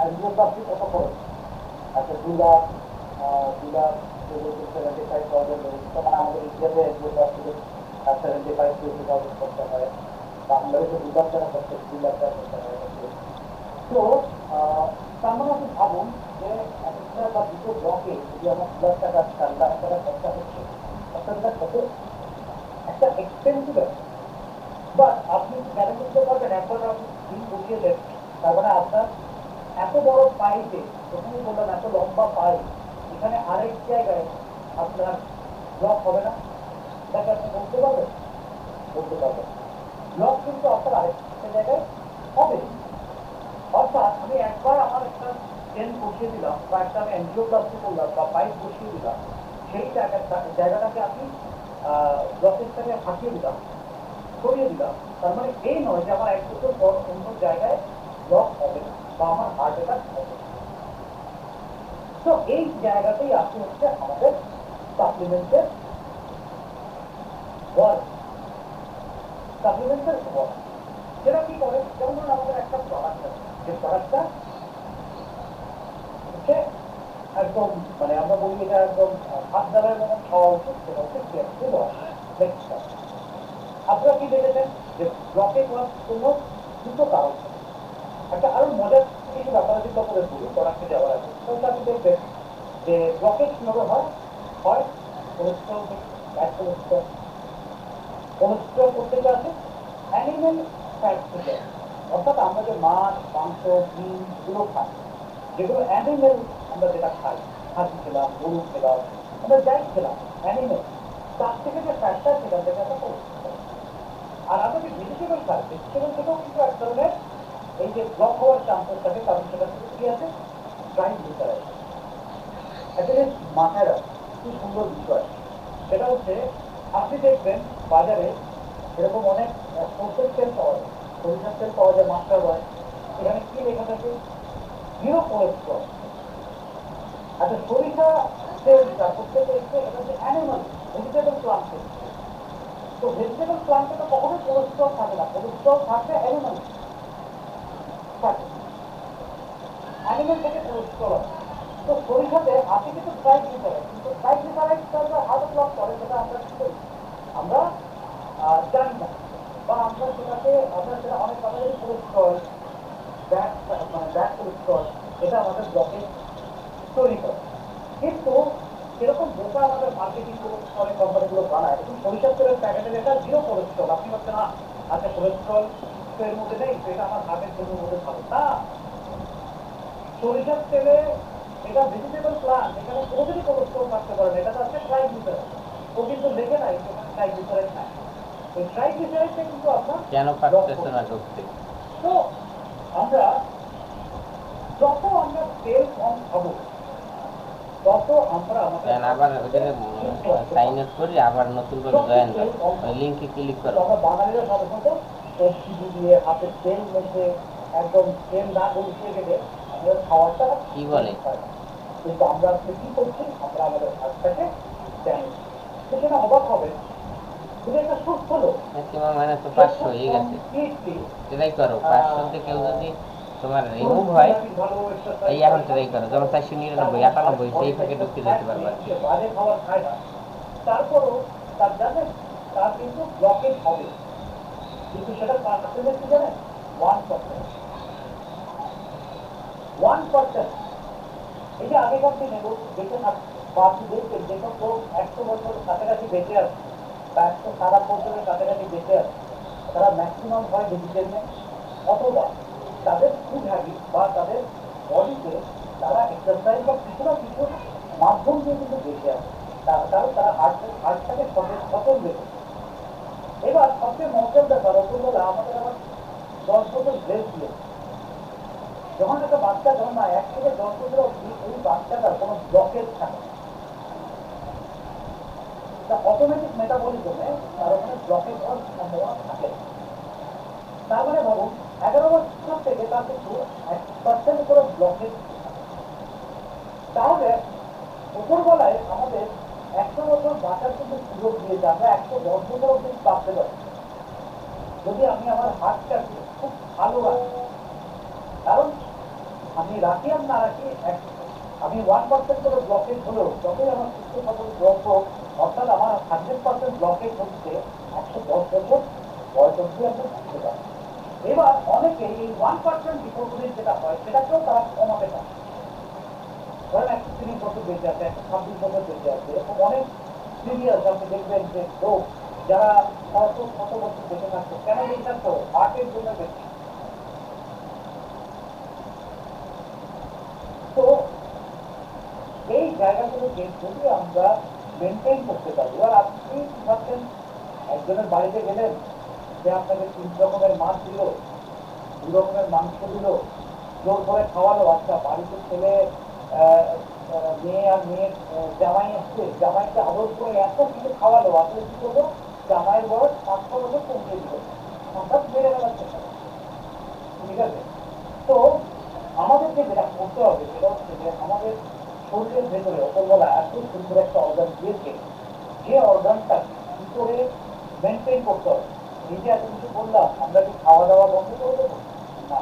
এনজিওপ্লাস্টি কত খরচ। আচ্ছা 2,75,000 তখন আমাদের ইন্ডিয়াতে এনজিওপ্লাস্টিকে 75,000 করতে হয়, বাংলাদেশে 2 লাখ টাকা করতে, 2 লাখ টাকা করতে হয়। তো তার মানে আপনি ভাবুন যে একটা বা দুটো ব্লকে যদি আমার 2 লাখ টাকা 4 লাখ টাকা খরচা হচ্ছে, আপনার কত একটা এক্সপেন্সিভ আছে। বাট আপনি গ্যারান্টি দিতে পারবেন একবার আপনি দিন বসিয়ে দেন, তার মানে আপনার এত বড় পাইপে, প্রথমেই বললাম এত লম্বা পাইপ, এখানে আরেক জায়গায় আপনার ব্লক হবে না, এটাকে আপনি বলতে পারবেন? বলতে পারবেন। ব্লক কিন্তু আপনার আরেকটা জায়গায় হবে। অর্থাৎ আমি একবার আমার একটা চেন বসিয়ে দিলাম বা একটা আমি এনজিওপ্লাস্টি করলাম বা পাইপ বসিয়ে দিলাম, সেই জায়গাটাকে আপনি ব্লকের থেকে ফাটিয়ে দিলাম, সরিয়ে দিলাম। তার মানে এই নয় যে আমার 1 বছর পর অন্য জায়গায় ব্লক হবে না বা আমার হার্ট অ্যাটাক হবে। তো এই জায়গাতেই আসে হচ্ছে আমাদের সাপ্লিমেন্টের ওয়ার্ক। সাপ্লিমেন্টের ওয়ার্ক যেটা কি করে, যেমন আমাদের একটা প্রোডাক্ট আছে, যে প্রোডাক্টটা হচ্ছে একদম মানে আমরা বলি এটা একদম হাত দ্বারার মতো খাওয়া উচিত, সেটা হচ্ছে আপনারা কি দেখেছেন যে ব্লকে হওয়ার জন্য দুটো কারণ। একটা আরো মজার কিছু ব্যাপার চিন্তা করে বলি প্রোডাক্টে যাওয়ার আগে, তাহলে আপনি দেখবেন যে ব্লকে কিভাবে হয়। কোলেস্ট্রল ব্যাড কোলেস্ট্রল করতে আছে অ্যানিমেল ফ্যাট থেকে, অর্থাৎ আমরা যে মাছ, মাংস, ডিম এগুলো খাই, যেগুলো অ্যানিমেল, আমরা যেটা খাই, হাঁসি খেলাম, গরু খেলাম, আমরা যাই খেলাম অ্যানিমেল, তার থেকে যে ফ্যাটটা সেখান থেকে আমরা কোলেস্ট্রল। আর আমরা যে ভেজিটেবল খাই, ভেজিটেবল থেকেও কিন্তু এক ধরনের এই যে ব্লক হওয়ার চান্সেস থাকে, কারণ সেটা থেকে কি আছে, ট্রাইগ্লিসারাইড। একটা জিনিস মাথায় রাখুন, খুব সুন্দর বিষয়, সেটা হচ্ছে আপনি দেখবেন বাজারে এরকম অনেক সরষের তেল পাওয়া যায়, সরিষার তেল পাওয়া যায়, মাস্টার হয়, এখানে কি লেখা থাকে, 0 কোলেস্ট্রল। আচ্ছা সরিষা তেলটা প্রত্যেকে এসছে, এটা হচ্ছে অ্যানিমাল ভেজিটেবল প্লান্ট। তো ভেজিটেবল প্লান্টে তো কখনোই কোলেস্ট্রল থাকে না, কোলেস্ট্রল থাকে অ্যানিমাল থাকে, অ্যানিমাল থেকে কোলেস্ট্রল আছে। তো সরিষাতে আছে কিন্তু ট্রাইগ্লিসারাইড, কিন্তু ট্রাইগ্লিসারাইডটা হার্ট ব্লক করে, সেটা আমরা কি করি, আমরা জানি না, বা আমরা সেটাকে সেটা অনেক আমাদের কোলেস্ট্রল ব্যাড কোলেস্ট্রল, এটা আমাদের ব্লকে তৈরি করে। কিন্তু সেরকম বোকা আমাদের মার্কেটিং করে কোম্পানিগুলো বানায়, এবং সরিষার তেলের প্যাকেটে লেখা 0 কোলেস্ট্রল। আপনি ভাবছেন না আচ্ছা কোলেস্ট্রল এর মধ্যে নেই, সেটা আমার হার্টের জন্য মধ্যে ভালো না। সরিষার তেলে এটা ভেজিটেবল প্লান্ট, এখানে কোনোদিনই কোলেস্ট্রল থাকতে পারে না, এটা তো আছে ট্রাইগ্লিসারাইড। ও কিন্তু লেখে নাই যেখানে ট্রাইগ্লিসারাইড নাই, এই ট্রাইগ্লিসারাইডটা কিন্তু আপনার কেন পারতেছে না ঢুকতে। তো আমরা যত আমরা তেল কম খাবো, তত আমরা আমাদের আবার ওইটাকে সাইন আপ করি, আবার নতুন করে জয়েন করো, ওই লিংকে ক্লিক করো। আমরা বাঙালিরা সাধারণত সবজি দিয়ে হাতের তেল মেখে একদম তেল না গলিয়ে গেলে আমাদের খাওয়াটা কি বলে, কিন্তু আমরা আজকে কি করছি, আমরা আমাদের হাতটাকে ড্যামেজ, সেখানে অবাক হবে। একটা সুস্থ লোক ম্যাক্সিমাম মানে তো 500 হয়ে গেছে, ট্রাই করো 500 তে কেউ যদি তোমার রিমুভ হয়, এই এখন ট্রাই করো, যেমন 499 98 সেই ফাঁকে ঢুকতে যেতে পারবে। বাজে খাবার খায় না, তারপরও তার জানেন তার কিন্তু ব্লকেজ হবে, কিন্তু সেটা পার্সেন্টেজ কি জানেন, 1%। 1%, এই যে আগেকার দিনে লোক বেঁচে থাকতো বা আপনি দেখবেন যে সব লোক 100 বছরের কাছাকাছি বেঁচে আছে বা 107 বছরের কাছাকাছি বেঁচে আছে, তারা ম্যাক্সিমাম হয় ভেজিটেরিয়ান, অথবা তাদের ফুড হ্যাবিট বা তাদের বডিতে তারা এক্সারসাইজ বা কিছু না কিছু মাধ্যম দিয়ে কিন্তু বেঁচে আছে, কারণ তারা হার্টটাকে সচল রেখেছে। এবার সবচেয়ে মজার ব্যাপার অপরবেলা আমাদের আবার 10 বছর ব্রেক দিয়ে, যখন একটা বাচ্চা জন্মায় 1 থেকে 10 বছর অবধি এই বাচ্চাটার কোনো ব্লকেজ থাকে না, অটোমেটিক মেটাবলিজমে তার ওখানে ব্লকেজ হওয়ার সম্ভাবনা থাকে। তার মানে ভাবুন 11 বছর থেকে তার কিন্তু 1% করে ব্লকেজ, তাহলে উপরবেলায় আমাদের 100 বছর বাঁচার কিন্তু সুযোগ দিয়েছে, আমরা 110 বছর অবধি বাঁচতে পারি যদি আমি আমার হার্টটাকে খুব ভালো রাখি। কারণ আমি রাখি আর না রাখি, আমি 1% করে ব্লকেজ হলেও যতই আমার সুস্থ সবল ব্লক হোক, অর্থাৎ আমার 100% ব্লকেজ হচ্ছে 110 বছর বয়স অবধি আমরা থাকতে পারি। এবার অনেকে এই 1% ডিপোজিট যেটা হয় সেটাকেও তারা কমাতে পারে, ধরেন 130 বছর বেঁচে আছে, 126 বছর বেঁচে আছে, এরকম অনেক সিরিয়াস আপনি দেখবেন যে লোক যারা শত বছর বেঁচে থাকতো, কেন বেঁচে থাকতো? হার্টের জন্য বেঁচে। তো এই জায়গাগুলোকে যদি আমরা মেনটেন করতে পারি, এবার আপনি কি ভাবছেন একজনের বাড়িতে গেলেন, যে আপনাকে 3 রকমের মাছ দিল, 2 রকমের মাংস দিল, জোর করে খাওয়ালো, আচ্ছা বাড়িতে ছেলে মেয়ে আর মেয়ের জামাই আসছে, জামাইকে আদর করে এত কিছু খাওয়ালো, আসলে কি করবো, জামাইয়ের বয়স 5-6 বছর কমিয়ে দিল, হঠাৎ বেড়ে গেল। ঠিক আছে, তো আমাদেরকে যেটা করতে হবে সেটা হচ্ছে যে আমাদের শরীরের ভেতরে অপরবেলা এত সুন্দর একটা অর্গান দিয়েছে, যে অর্গানটা কি করে মেনটেন করতে হবে। এই যে এত কিছু বললাম, আমরা কি খাওয়া দাওয়া বন্ধ করে দেবো? না।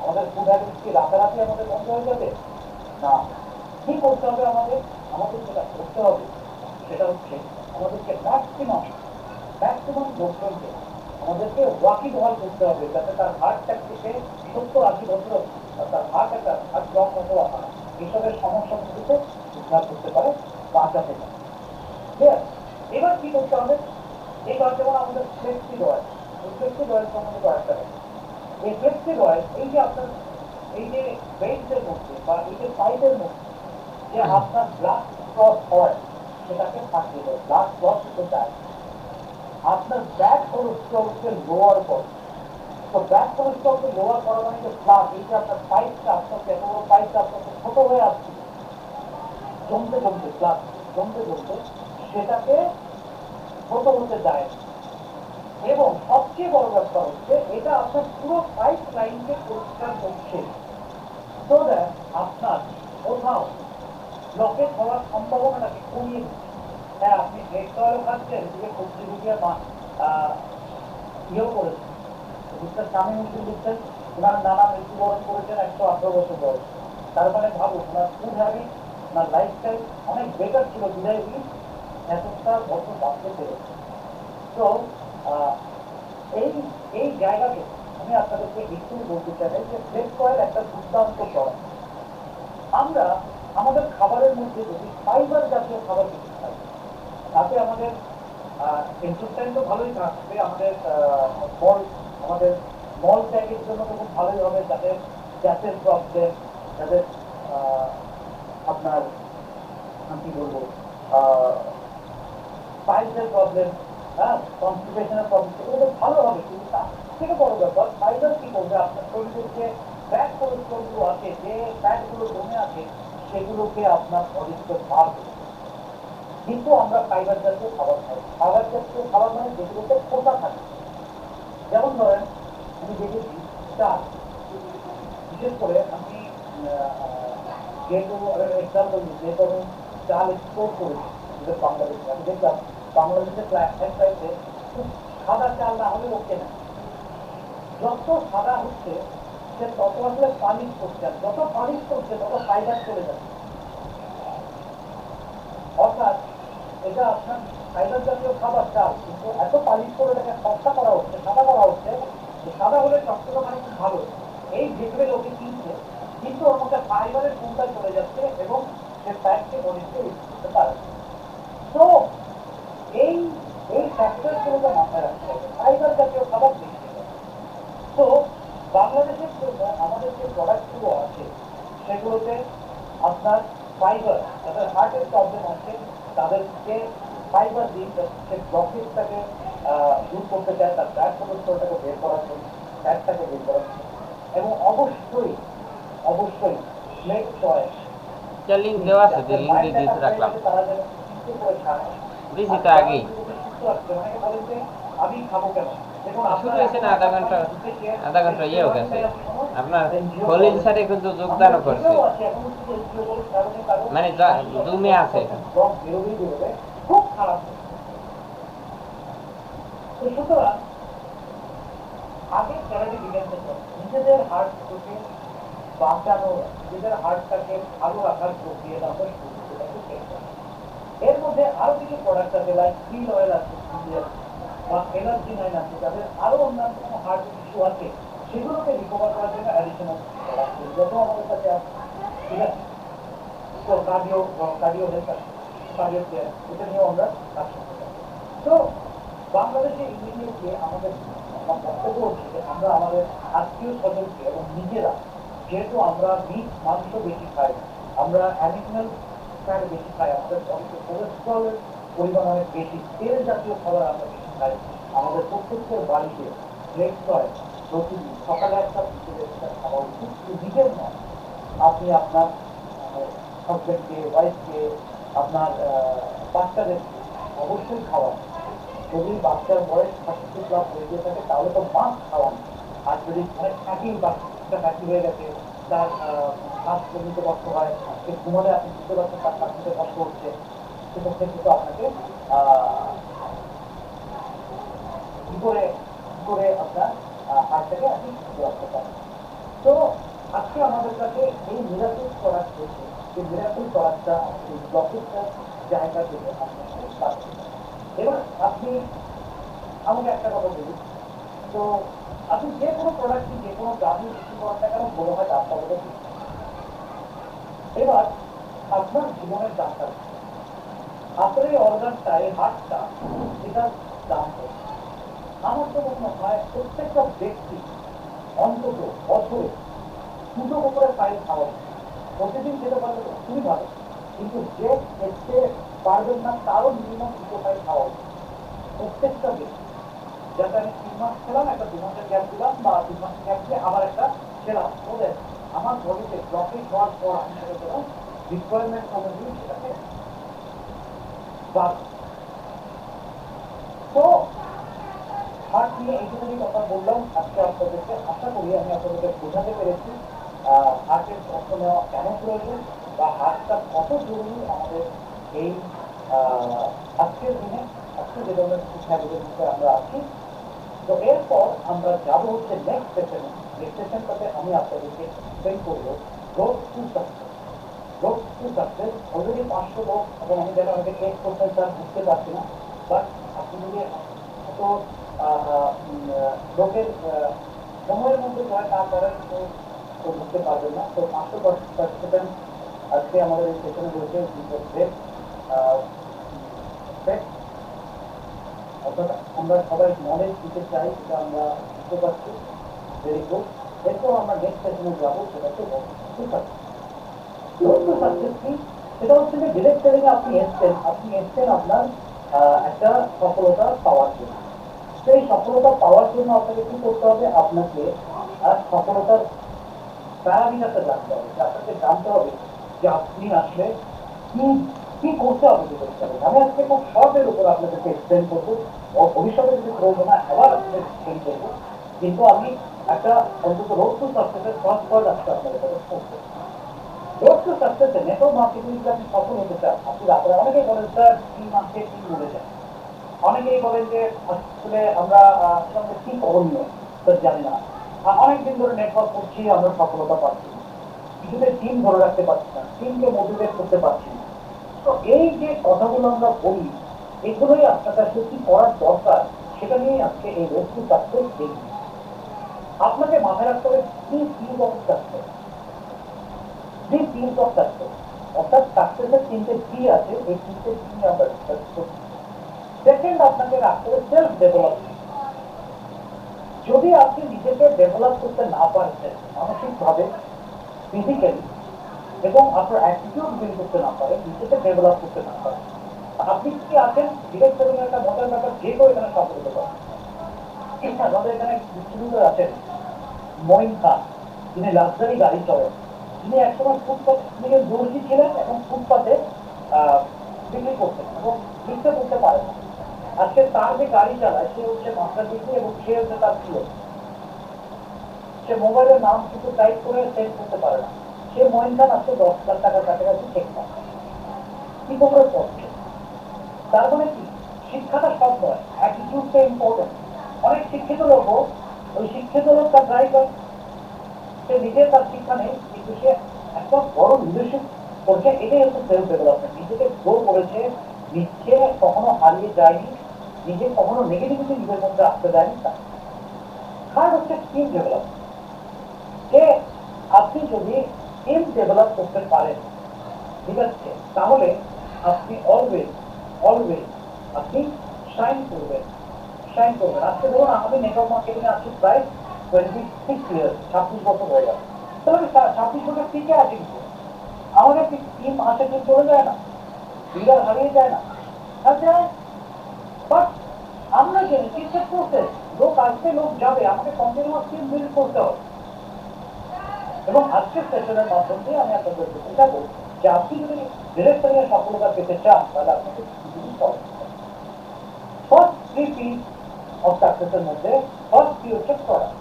আমাদের ফুড হ্যাবিট কি রাতারাতি আমাদের বন্ধ হয়ে যাবে? না। কি করতে হবে আমাদের? আমাদের যেটা করতে হবে সেটা হচ্ছে আমাদেরকে ম্যাক্সিমাম যোগদান আমাদেরকে ওয়াকিং হল করতে হবে, যাতে তার হার্টটাকে সে 70-80 বছর তার হার্ট একটা হার্ট ব্লক মতো এসবের সমস্যাগুলিতে উদ্ধার করতে পারে, বাঁচাতে পারে। ঠিক আছে, এবার কি করতে হবে? এবার যেমন আমাদের ফ্লেক্সিড অয়েল, এই ফ্লেক্সিড অয়েল সম্বন্ধে কয়েকটা এই ফ্লেক্সিড অয়েল, এই যে আপনার এই যে ভেইন্সের মধ্যে বা এই যে পাইপের মধ্যে যে আপনার ব্লাড ক্লট হয় সেটাকে থাকতে দেয়, ব্লাড ক্লট হতে চায় আপনার ব্যাড কোলেস্ট্রলকে লোয়ার করে। তো ব্যাড কোলেস্ট্রলকে লোয়ার করা মানে যে প্লাস, এই যে আপনার পাইপটা আপনাকে এত বড় পাইপটা আপনাকে ছোট হয়ে আসছে, জমতে জমতে প্লাস জমতে জমতে সেটাকে ছোট হতে যায়। এবং সবচেয়ে বড় ব্যাপার হচ্ছে এটা আপনার পুরো পাইপ লাইনকে পরিষ্কার করছে, তো দ্যাট আপনার কোথাও ব্লকেজ হওয়ার সম্ভাবনাটাকে কমিয়ে দিচ্ছে। হ্যাঁ, আপনি ভেজ অয়েল খাচ্ছেন, এদিকে সবজি ভুজিয়া ইয়েও করেছেন, মিস্টার স্বামী মুসলিম দিচ্ছেন, ওনার নানা মৃত্যুবরণ করেছেন 118 বছর বয়স। তার মানে ভাবুন ওনার ফুড হ্যাবিট, ওনার লাইফস্টাইল অনেক বেটার ছিল, বিদায় উনি এতটা বছর বাঁচতে পেরেছে। তো এই এই জায়গাতে আমি আপনাদেরকে একটু বলতে চাই যে ফ্লেক্স অয়েল একটা দুর্দান্ত পদ। আমরা আমাদের খাবারের মধ্যে যদি ফাইবার জাতীয় খাবার কিছু খাই, তাতে আমাদের ইন্টেস্টাইন তো ভালোই থাকবে, আমাদের মল ত্যাগের জন্য তো খুব ভালোই হবে, যাদের গ্যাসের প্রবলেম, যাদের আপনার কি বলবো পাইলসের প্রবলেম, হ্যাঁ কনস্টিপেশনের প্রবলেম, সেগুলো তো ভালো হবে। কিন্তু তার থেকে বড় ব্যাপার ফাইবার কি করবে, আপনার শরীরের যে ব্যাড কোলেস্ট্রলগুলো আছে, যে ফ্যাটগুলো জমে আছে, সেগুলোকে আপনার বডিতে বাড়বে। কিন্তু আমরা ফাইবার জাতীয় খাবার খাই, ফাইবার জাতীয় খাবার মানে যেগুলোতে খোসা থাকে, যেমন ধরেন আমি দেখেছি চাল, বিশেষ করে আমি যেহেতু এক্সাম্পল যেহেতু আমি চাল এক্সপোর্ট করেছি বাংলাদেশে, আমি দেখলাম বাংলাদেশের প্রাইসে খুব সাদা চাল না হলে ওকে না, যত সাদা হচ্ছে সে তত আসলে পালিশ করছে, আর যত পালিশ করছে তত ফাইবার চলে যাচ্ছে। অর্থাৎ এটা আপনার ফাইবার জাতীয় খাবার চাল, কিন্তু এত পালিশ করে এটাকে সস্তা করা হচ্ছে, সাদা করা হচ্ছে, সাদা হলে স্বাস্থ্যটা মানে খুব ভালো। এই যেগুলো লোকে কিনছে, কিন্তু ওর মধ্যে ফাইবারের গুণটা চলে যাচ্ছে এবং সে ফ্যাটকে বডিতে ইউজ করতে পারে। তো এই এই ফ্যাক্টরগুলোকে মাথায় রাখতে হবে, ফাইবার জাতীয় খাবার বেশি খেতে হবে। তো বাংলাদেশের জন্য আমাদের যে প্রোডাক্টগুলো আছে সেগুলোতে আপনার ফাইবার, যাদের হার্টের প্রবলেম আছে তাদেরকে ফাইবার দিন, সে ব্লকেজটাকে দূর করতে চায়, তার ব্লাড কোলেস্ট্রলটাকে বের করার জন্য, ফ্যাটটাকে বের করার জন্য। এবং অবশ্যই অবশ্যই মেক চয়েস, লিঙ্ক দেওয়া আছে, লিঙ্ক দিয়ে দিতে রাখলাম, তারা যেন চিন্তা করে খায়। দিয়েছি তো আগেই। আমি খাবো কেন? শুরু হয়েছে না আধা ঘন্টা ইয়েও গেছে। আপনার খলিল স্যারে কিন্তু যোগদানও করছে, মানে জুমে আছে। খুব খারাপ। সুতরাং আগে চ্যালেঞ্জ বিজ্ঞান নিজেদের হার্টকে বাঁচানো, নিজেদের হার্টটাকে ভালো রাখার প্রক্রিয়াটা আমরা শুরু করতে চাই। এর মধ্যে আরো কিছু প্রোডাক্ট আছে, লাইক ক্রিল অয়েল আছে বা এনার্জি 9 আছে, যাদের আরো অন্যান্য কোনো হার্ট ইস্যু আছে সেগুলোকে রিকভার করার জন্য অ্যাডিশনাল প্রোডাক্ট যত আমাদের কাছে আছে, ঠিক আছে। তো কার্ডিও হেলথ আছে, কার্ডিও কেয়ার, এটা নিয়েও আমরা কাজ করতে পারি। তো বাংলাদেশে ইমিডিয়েটলি আমাদের বক্তব্য হচ্ছে যে আমরা আমাদের আত্মীয় স্বজনকে এবং নিজেরা, যেহেতু আমরা মিট মাংস বেশি খাই, আমরা অ্যানিমাল ফ্যাট বেশি খাই, আমাদের বডিতে কোলেস্ট্রলের পরিমাণ অনেক বেশি, তেল জাতীয় খাবার আমরা বেশি খাই, আমাদের প্রত্যেকের বাড়িতে ব্রেকফাস্ট প্রতিদিন সকালে একটা বিকেলে একটা খাওয়া উচিত। নিজের নয়, আপনি আপনার হাজবেন্ডকে, ওয়াইফকে, আপনার বাচ্চাদেরকে অবশ্যই খাওয়ান। যদি বাচ্চার বয়স 60+ হয়ে গিয়ে থাকে তাহলে তো মাছ খাওয়ান। আর যদি অনেক ফ্যাটি, বাচ্চা ফ্যাটি হয়ে গেছে, তার শ্বাস নিতে কষ্ট হয়, সে ঘুমালে আপনি বুঝতে পারছেন তার শ্বাস নিতে কষ্ট হচ্ছে, সেক্ষেত্রে কিন্তু আপনাকে কি করে আপনার হার্টটাকে আপনি সুস্থ রাখতে পারেন। তো আজকে আমাদের কাছে এই মিরাকুল প্রোডাক্ট রয়েছে, এই মিরাকুল প্রোডাক্টটা এই ব্লকেজটার জায়গা থেকে আপনাকে পাচ্ছেন। এবার আপনি আমাকে একটা কথা বলুন, তো আপনি যে কোনো প্রোডাক্টটি যে কোনো দামি বিক্রি করার কেন বলে হয় দামটা বলে দিন। এবার আপনার জীবনের দামটা, আপনার এই অর্গানটা, এই হার্টটা, এটার দাম কত? আমার তো মনে হয় প্রত্যেকটা ব্যক্তি অন্তত বছরে 2 করে ফাইল খাওয়া উচিত। প্রতিদিন খেতে পারলে তো খুবই ভালো, কিন্তু যে খেতে পারবেন না তারও মিনিমাম 2 ফাইল খাওয়া উচিত প্রত্যেকটা ব্যক্তি। যাতে আমি 3 মাস খেলাম, একটা 2 মাসের গ্যাপ দিলাম, বা 3 মাসের গ্যাপ দিয়ে আবার একটা খেলাম, ওদের আমার বডিতে ব্লকেজ হওয়ার পর আমি সেটা যেন রিকোয়ারমেন্ট অনুযায়ী সেটাকে বাদ। তো হার্ট নিয়ে এইটুকুনি কথা বললাম আজকে আপনাদেরকে। আশা করি আমি আপনাদেরকে বোঝাতে পেরেছি হার্টের যত্ন নেওয়া কেন প্রয়োজন, বা হার্টটা কত জরুরি আমাদের এই আজকের দিনে, আজকে যে ধরনের শিক্ষাগুলোর মধ্যে আমরা আছি। তো এরপর আমরা যাব হচ্ছে নেক্সট সেশনে। নেক্সট সেশনটাতে আমি আপনাদেরকে এক্সপ্লেন করবো road to success. Road to success already 500 লোক, এবং আমি যেন আমাকে টেক করতেন তার বুঝতে পারছি না, বাট আপনি যদি এত লোকের সময়ের মধ্যে জয় না করেন তো বুঝতে পারবেন না। তো 500 পার্টিসিপেন্ট আজকে আমাদের এই সেশনে রয়েছে। অর্থাৎ আমরা সবাই নলেজ দিতে চাই, সেটা আমরা বুঝতে পারছি। Very good. এরপর আমরা নেক্সট সেশনে যাবো, সেটা হচ্ছে সাকসেস কি? সেটা হচ্ছে যে ডিরেক্ট সেলিং এ আপনি এসছেন আপনার একটা সফলতা পাওয়ার জন্য। সেই সফলতা পাওয়ার জন্য আপনাকে কি করতে হবে? আপনাকে সফলতার প্যারামিটারটা জানতে হবে, যে আপনাকে জানতে হবে যে আপনি আসলে কি করতে হবে ডিরেক্ট সেলিং। আমি আজকে খুব শর্টের উপর আপনাদেরকে এক্সপ্লেন করবো, ভবিষ্যতে যদি প্রয়োজন হয় আবার আপনাদের এক্সপ্লেন করবো, কিন্তু আমি একটা অন্তত রোড টু সাকসেসের ফার্স্ট পার্ট আজকে আপনাদের কাছে পড়বো। রোড টু সাকসেসে নেটওয়ার্ক মার্কেটিং আপনি সফল হতে চান, আপনি রাত্রে অনেকেই বলেন স্যার 3 মাসে 3 মরে যায়। অনেকেই বলেন যে আসলে আমরা কি করণীয় স্যার জানি না, অনেকদিন ধরে নেটওয়ার্ক করছি, আমরা সফলতা পাচ্ছি না, কিছুতে টিম ধরে রাখতে পারছি না, টিমকে মোটিভেট করতে পারছি না। তো এই যে কথাগুলো আমরা বলি, এগুলোই আপনার কাছে কি করার দরকার সেটা নিয়ে আজকে এই রোড টু সাকসেস দেখি। আপনাকে মাথায় রাখতে হবে কি অবস্থা। থ্রি টিমস অফ সাকসেস, অর্থাৎ সাকসেসের তিনটে পি আছে, এই তিনটে পি আমরা ডিসকাস করছি। সেকেন্ড আপনাকে রাখতে হবে সেলফ ডেভেলপমেন্ট। যদি আপনি নিজেকে ডেভেলপ করতে না পারছেন মানসিকভাবে, ফিজিক্যালি, এবং আপনার অ্যাটিটিউড বিল্ড করতে না পারেন, নিজেকে ডেভেলপ করতে না পারেন, আপনি কি আছেন ডিরেক্টর একটা মজার ব্যাপার, যে কেউ এখানে সফল হতে পারেন। আমাদের এখানে ডিস্ট্রিবিউটর আছেন মঈন খান, তিনি লাক্সারি গাড়ি চলেন, তিনি একসময় ফুটপাথ, তিনি দর্জি ছিলেন এবং ফুটপাথে বিক্রি করতেন এবং লিখতে করতে পারেন না। আজকে তার যে গাড়ি চালায় সে হচ্ছে মাস্টার ডিগ্রি এবং সে হচ্ছে তার ছিল, সে মোবাইলের নাম কিন্তু টাইপ করে সেন্ড করতে পারে না। সে মঈন খান আজকে 10,000 টাকার কাছাকাছি চেক পায়, কি করে পড়ছে। তার মানে কি, শিক্ষাটা সব নয়, অ্যাটিটিউডটা ইম্পর্টেন্ট। অনেক শিক্ষিত লোকও, ওই শিক্ষিত লোক তার ড্রাইভার, সে নিজে তার শিক্ষা নেই কিন্তু সে একটা বড় লিডারশিপ করছে, এটাই হচ্ছে সেলফ ডেভেলপমেন্ট। নিজেকে গ্রো করেছে, নিজে কখনো হারিয়ে যায়নি, নিজে কখনো নেগেটিভিটি নিজের মধ্যে আসতে দেয়নি। থার্ড হচ্ছে টিম ডেভেলপমেন্ট, যে আপনি যদি টিম ডেভেলপ করতে পারেন, ঠিক আছে, তাহলে আপনি অলওয়েজ অলওয়েজ আপনি শাইন করবেন, শাইন করবেন। আজকে ধরুন আমাদের নেটওয়ার্ক মার্কেটিং এ আছি প্রায় 26 ইয়ার্স, 26 বছর হয়ে গেল। তাহলে 26 বছর টিকে আছি, আমাদের টিম আসে, টিম চলে যায় না, লিডার হারিয়ে যায় না, আর যায়। বাট আমরা জানি টিচার প্রসেস, লোক আসবে লোক যাবে, আমাকে কন্টিনিউয়াস টিম বিল্ড করতে হবে। এবং আজকের সেশনের মাধ্যম দিয়ে আমি আপনাদের বলতে চাবো যে আপনি যদি ডিরেক্টরে সফলতা পেতে চান তাহলে আপনাকে ফার্স্ট থ্রি পি অফ সাকসেসের মধ্যে ফার্স্ট পি হচ্ছে প্রোডাক্ট,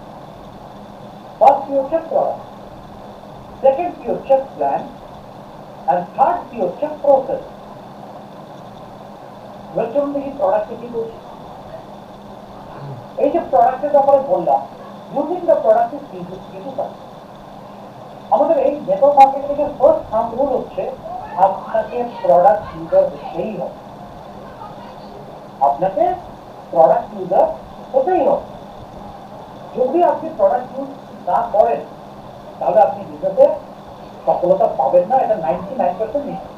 ফার্স্ট পি হচ্ছে প্রোডাক্ট, সেকেন্ড পি হচ্ছে প্ল্যান, and থার্ড পি হচ্ছে প্রসেস। এবার চলুন দেখি প্রোডাক্টে কি বলছি। এই যে প্রোডাক্টের ব্যাপারে বললাম, ইউজিং দ্য প্রোডাক্ট ইজ কিছু কাজ। আমাদের এই নেটওয়ার্ক মার্কেটিং এর ফার্স্ট থাম্ব রুল হচ্ছে আপনাকে প্রোডাক্ট ইউজার হতেই হবে, আপনাকে প্রোডাক্ট ইউজার হতেই হবে। যদি আপনি প্রোডাক্ট ইউজ না করেন তাহলে আপনি বিজনেসে সফলতা পাবেন না, এটা 99% নিশ্চিত।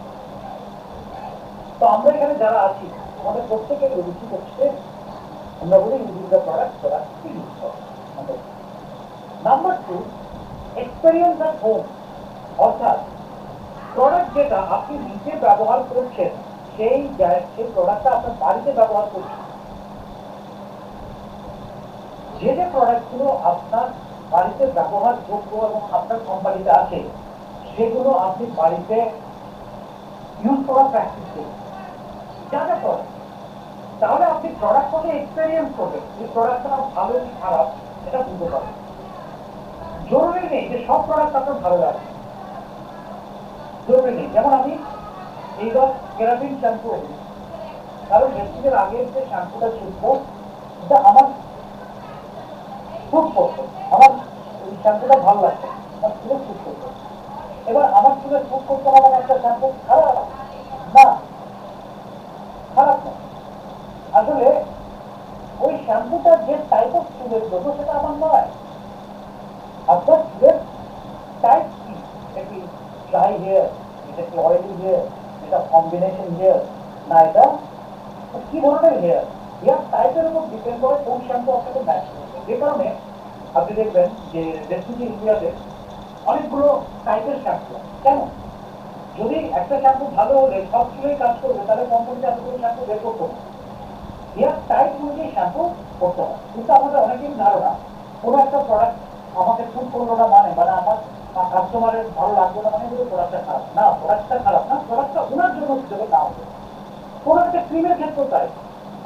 তো আমরা এখানে যারা আছি আমাদের প্রত্যেকের রুচি হচ্ছে আমরা বলি ইউজিং দ্য প্রোডাক্ট, প্রোডাক্টকে ইউজ করা। নাম্বার 2, এক্সপেরিয়েন্স অ্যাট হোম, অর্থাৎ প্রোডাক্ট যেটা আপনি নিজে ব্যবহার করছেন সেই প্রোডাক্টটা আপনার বাড়িতে ব্যবহার করছেন। যে যে প্রোডাক্টগুলো আপনার বাড়িতে ব্যবহারযোগ্য এবং আপনার কোম্পানিতে আছে সেগুলো আপনি বাড়িতে ইউজ করার প্র্যাকটিস করুন, যা যা প্রোডাক্ট। তাহলে আপনি প্রোডাক্টটাকে এক্সপেরিয়েন্স করবেন, এই প্রোডাক্টটা ভালো কি খারাপ এটা বুঝতে পারবেন। জরুরি নেই যে সব প্রোডাক্ট আপনার ভালো লাগে, জরুরি নেই। যেমন আমি এইবার কেরাটিন শ্যাম্পু, কারণ মেসিজের আগের যে শ্যাম্পুটা ছিল এটা আমার স্যুট করতো, আমার এই শ্যাম্পুটা ভালো লাগতো, আমার চুলে স্যুট করতো। এবার আমার চুলে স্যুট করতে হবে একটা শ্যাম্পু খারাপ না, খারাপ না। আসলে ওই শ্যাম্পুটা যে টাইপ অফ চুলের জন্য সেটা আমার নয়। আপনার চুলের টাইপ কি, এটা কি ড্রাই হেয়ার, এটা কি অয়েলি হেয়ার, এটা কম্বিনেশন হেয়ার, না এটা কি ধরনের হেয়ার, হেয়ার টাইপের উপর ডিপেন্ড করে কোন শ্যাম্পু আপনাকে ম্যাচ করবে। যে কারণে আপনি দেখবেন যে ডেস্টিনি ইন্ডিয়াতে অনেকগুলো টাইপের শ্যাম্পু। কেন? যদি একটা শ্যাম্পু ভালো হলে সব চুলেই কাজ করবে তাহলে কোম্পানিতে এতগুলো শ্যাম্পু বের করতে হবে, হেয়ার টাইপ অনুযায়ী শ্যাম্পু করতে হবে। কিন্তু আমাদের অনেকেই ধারণা কোনো একটা প্রোডাক্ট আমাকে স্যুট করলো না মানে আমার কাস্টমারের ভালো লাগলো না মানে প্রোডাক্টটা খারাপ না, প্রোডাক্টটা খারাপ না, প্রোডাক্টটা ওনার জন্য হিসেবে না হবে। কোনো একটা ক্রিমের ক্ষেত্রে তাই,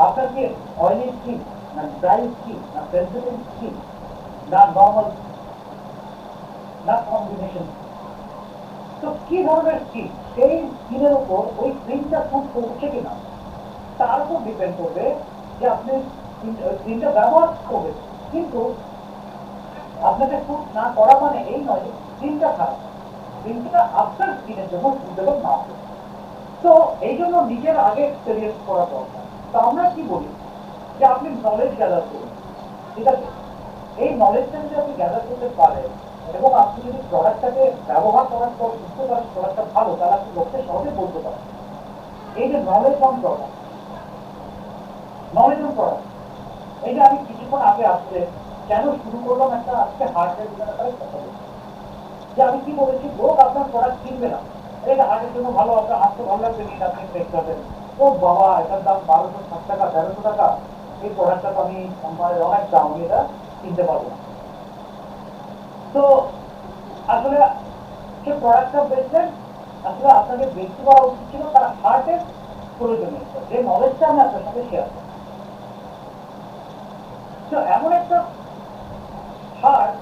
আপনার কি অয়েলি স্কিন না ড্রাই স্কিন না সেন্সিটিভ স্কিন না নর্মাল না কম্বিনেশন, তো কি ধরনের স্কিন সেই স্কিনের উপর ওই ক্রিমটা স্যুট করছে কিনা তার উপর ডিপেন্ড করবে যে আপনি ক্রিমটা ব্যবহার করবেন। কিন্তু আপনাকে স্যুট না করা মানে এই নয় যে ক্রিমটা খারাপ, ক্রিমটা আপনার স্কিনের জন্য সুইটেবল না হবে। তো এই জন্য নিজের আগে এক্সপেরিয়েন্স করা দরকার। তো আমরা কি বলি যে আপনি নলেজ গ্যাদার করুন, ঠিক আছে, এই নলেজটা যদি আপনি গ্যাদার করতে পারেন এবং আপনি যদি প্রোডাক্টটাকে ব্যবহার করার পর বুঝতে পারেন প্রোডাক্টটা ভালো, তাহলে আপনি লোককে সহজে বলতে পারেন। এই যে knowledge on product, knowledge on product, এই যে আমি কিছুক্ষণ আগে আসলে কেন শুরু করলাম একটা আজকে হার্টের ব্যাপারে কথা বলছি, যে আমি কি বলেছি, লোক আপনার প্রোডাক্ট কিনবে না, এটা হার্টের জন্য ভালো, আপনার হাঁটতে ভালো লাগবে, নিন আপনি চেক করবেন, ও বাবা এটার দাম 1260 টাকা 1300 টাকা, এই প্রোডাক্টটা তো আমি কোম্পানির অনেক দাম, আমি এটা কিনতে পারবো না। তো আসলে যে প্রোডাক্টটা বেচলেন, আসলে আপনাকে বেশি করা উচিত ছিল তার হার্টের প্রয়োজনীয় যে নলেজটা আমি আপনার সাথে শেয়ার করি। তো এমন একটা হার্ট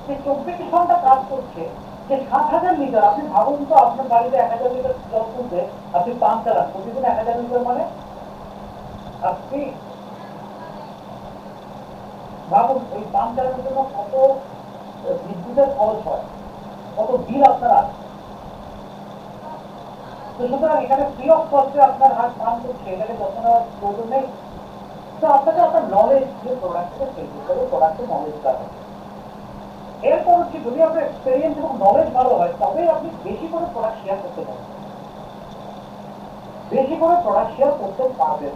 যে 24 ঘন্টা কাজ করছে, যে 7,000 লিটার, আপনি ভাবুন তো আপনার বাড়িতে 1,000 লিটার জল তুলতে আপনি পাম্প চালান প্রতিদিন 1,000 লিটার, মানে আপনি ভাবুন ওই পাম্প চালানোর জন্য কত বিদ্যুতের খরচ হয়, কত বিল আপনার আসে। তো সুতরাং এখানে ফ্রি অফ কস্টে আপনার হাত পাম্প করছে, এটাকে যত্ন নেওয়ার প্রয়োজন নেই। তো আপনাকে আপনার নলেজ যে প্রোডাক্টটাকে সেল করতে হবে, প্রোডাক্টের নলেজটা আছে। এরপর হচ্ছে যদি আপনার এক্সপেরিয়েন্স এবং নলেজ ভালো হয়, তবেই আপনি বেশি করে প্রোডাক্ট শেয়ার করতে পারবেন। বেশি করে প্রোডাক্ট শেয়ার করতে পারবেন।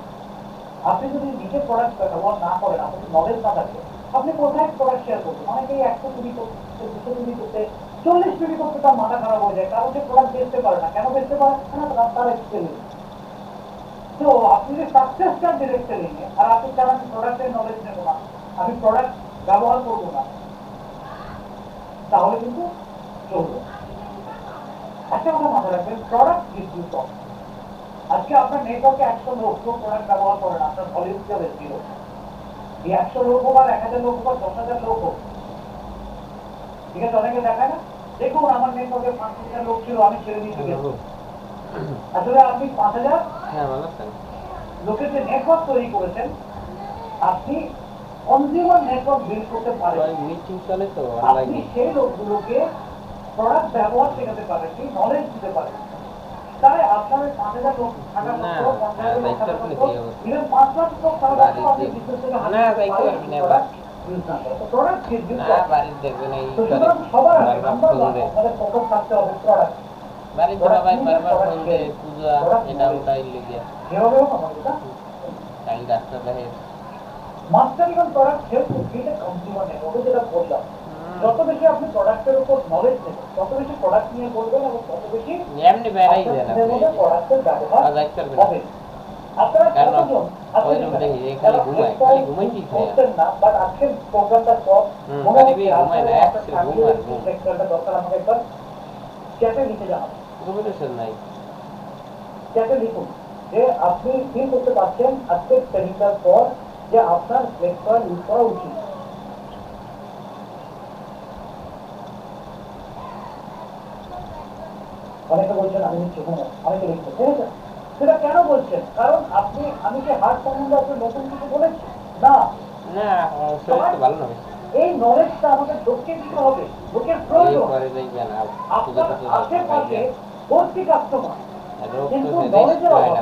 আপনি যদি নিজে প্রোডাক্ট ব্যবহার না করেন, আপনার নলেজ না থাকে, আপনি কোথায় প্রোডাক্ট শেয়ার করবেন? অনেকেই 100 তৈরি করতে, 200 তৈরি করতে, 40 তৈরি করতে তার মাথা খারাপ হয়ে যায়, কারণ সে প্রোডাক্ট বেচতে পারে না। কেন বেচতে পারে না? তার এক্সপেরিয়েন্স। তো আপনি যে সাকসেসটা ডিরেক্ট সেলিং এ, আর আপনি চান আমি প্রোডাক্টের নলেজ নেব না, আমি প্রোডাক্ট ব্যবহার করবো না, তাহলে কিন্তু চলবে। একটা কথা মাথায় রাখবেন, প্রোডাক্ট গিভস ইউ প্রফিট। আজকে আপনার নেটওয়ার্কে 100 লোক প্রোডাক্ট ব্যবহার করে না, আপনার ভলিউম যাবে 0। এই 100 লোক হোক আর 1,000 লোক হোক আর 10,000 লোক হোক, ঠিক আছে? অনেকে দেখায় না, দেখুন আমার নেটওয়ার্কে 5,000 লোক ছিল, আমি ছেড়ে দিতে গেছি। আসলে আপনি 5,000 লোকের যে নেটওয়ার্ক তৈরি করেছেন, আপনি কনজিউমার নেটওয়ার্ক বিল্ড করতে পারেন। মিটিং চলে তো আপনি অনলাইনে, সেই লোকগুলোকে প্রোডাক্ট ব্যবহার শেখাতে পারেন, কি নলেজ দিতে পারেন। তাই আপনার 5,000 লোক থাকার মতো, 50,000 লোক থাকার মতো, ইভেন 5 লাখ লোক থাকার মতো আপনি বিজনেস থেকে প্রোডাক্ট সবার আমাদের ফোকাস থাকতে হবে প্রোডাক্ট। বাড়িতে সবাই বারবার ফোন দেয়, পূজা এটা ওটা লেগে যেভাবে হোক আমাদের কাল ডাক্তার দেখে mastering on product help to create a consumer network. যেটা বললাম, যত বেশি আপনি প্রোডাক্টের উপর নলেজ নেবেন, তত বেশি প্রোডাক্ট নিয়ে বলবেন এবং তত বেশি এমনি বেড়াই যায় না প্রোডাক্টের ব্যবহার হবে। আপনারা কতজন খালি ঘুমায়, খালি ঘুমাইতেই খায় না, বাট আজকে প্রোগ্রামটা সব ঘুমায় না, একশো ঘুম আর ঘুম, সেক্টরটা দরকার আমাকে একবার চ্যাটে লিখে জানাবেন। ঘুমাইতেছেন নাই, চ্যাটে লিখুন যে আপনি ফিল করতে পারছেন আজকে ট্রেনিংটার পর যে আপনার ব্রেকফাস্ট ইউজ করা উচিত। অনেকে বলছেন আমি নিচ্ছি ঘুমো, অনেকে লিখছেন, ঠিক আছে? সেটা কেন বলছেন? কারণ আপনি, আমি যে হার্ট সম্বন্ধে আপনি নতুন কিছু বলেছি না, না শরীর তো ভালো নয়। এই নলেজটা আমাদের লোককে দিতে হবে, লোকের প্রয়োজন। আপনার আশেপাশে ভর্তি কাস্টমার, কিন্তু নলেজের অভাব।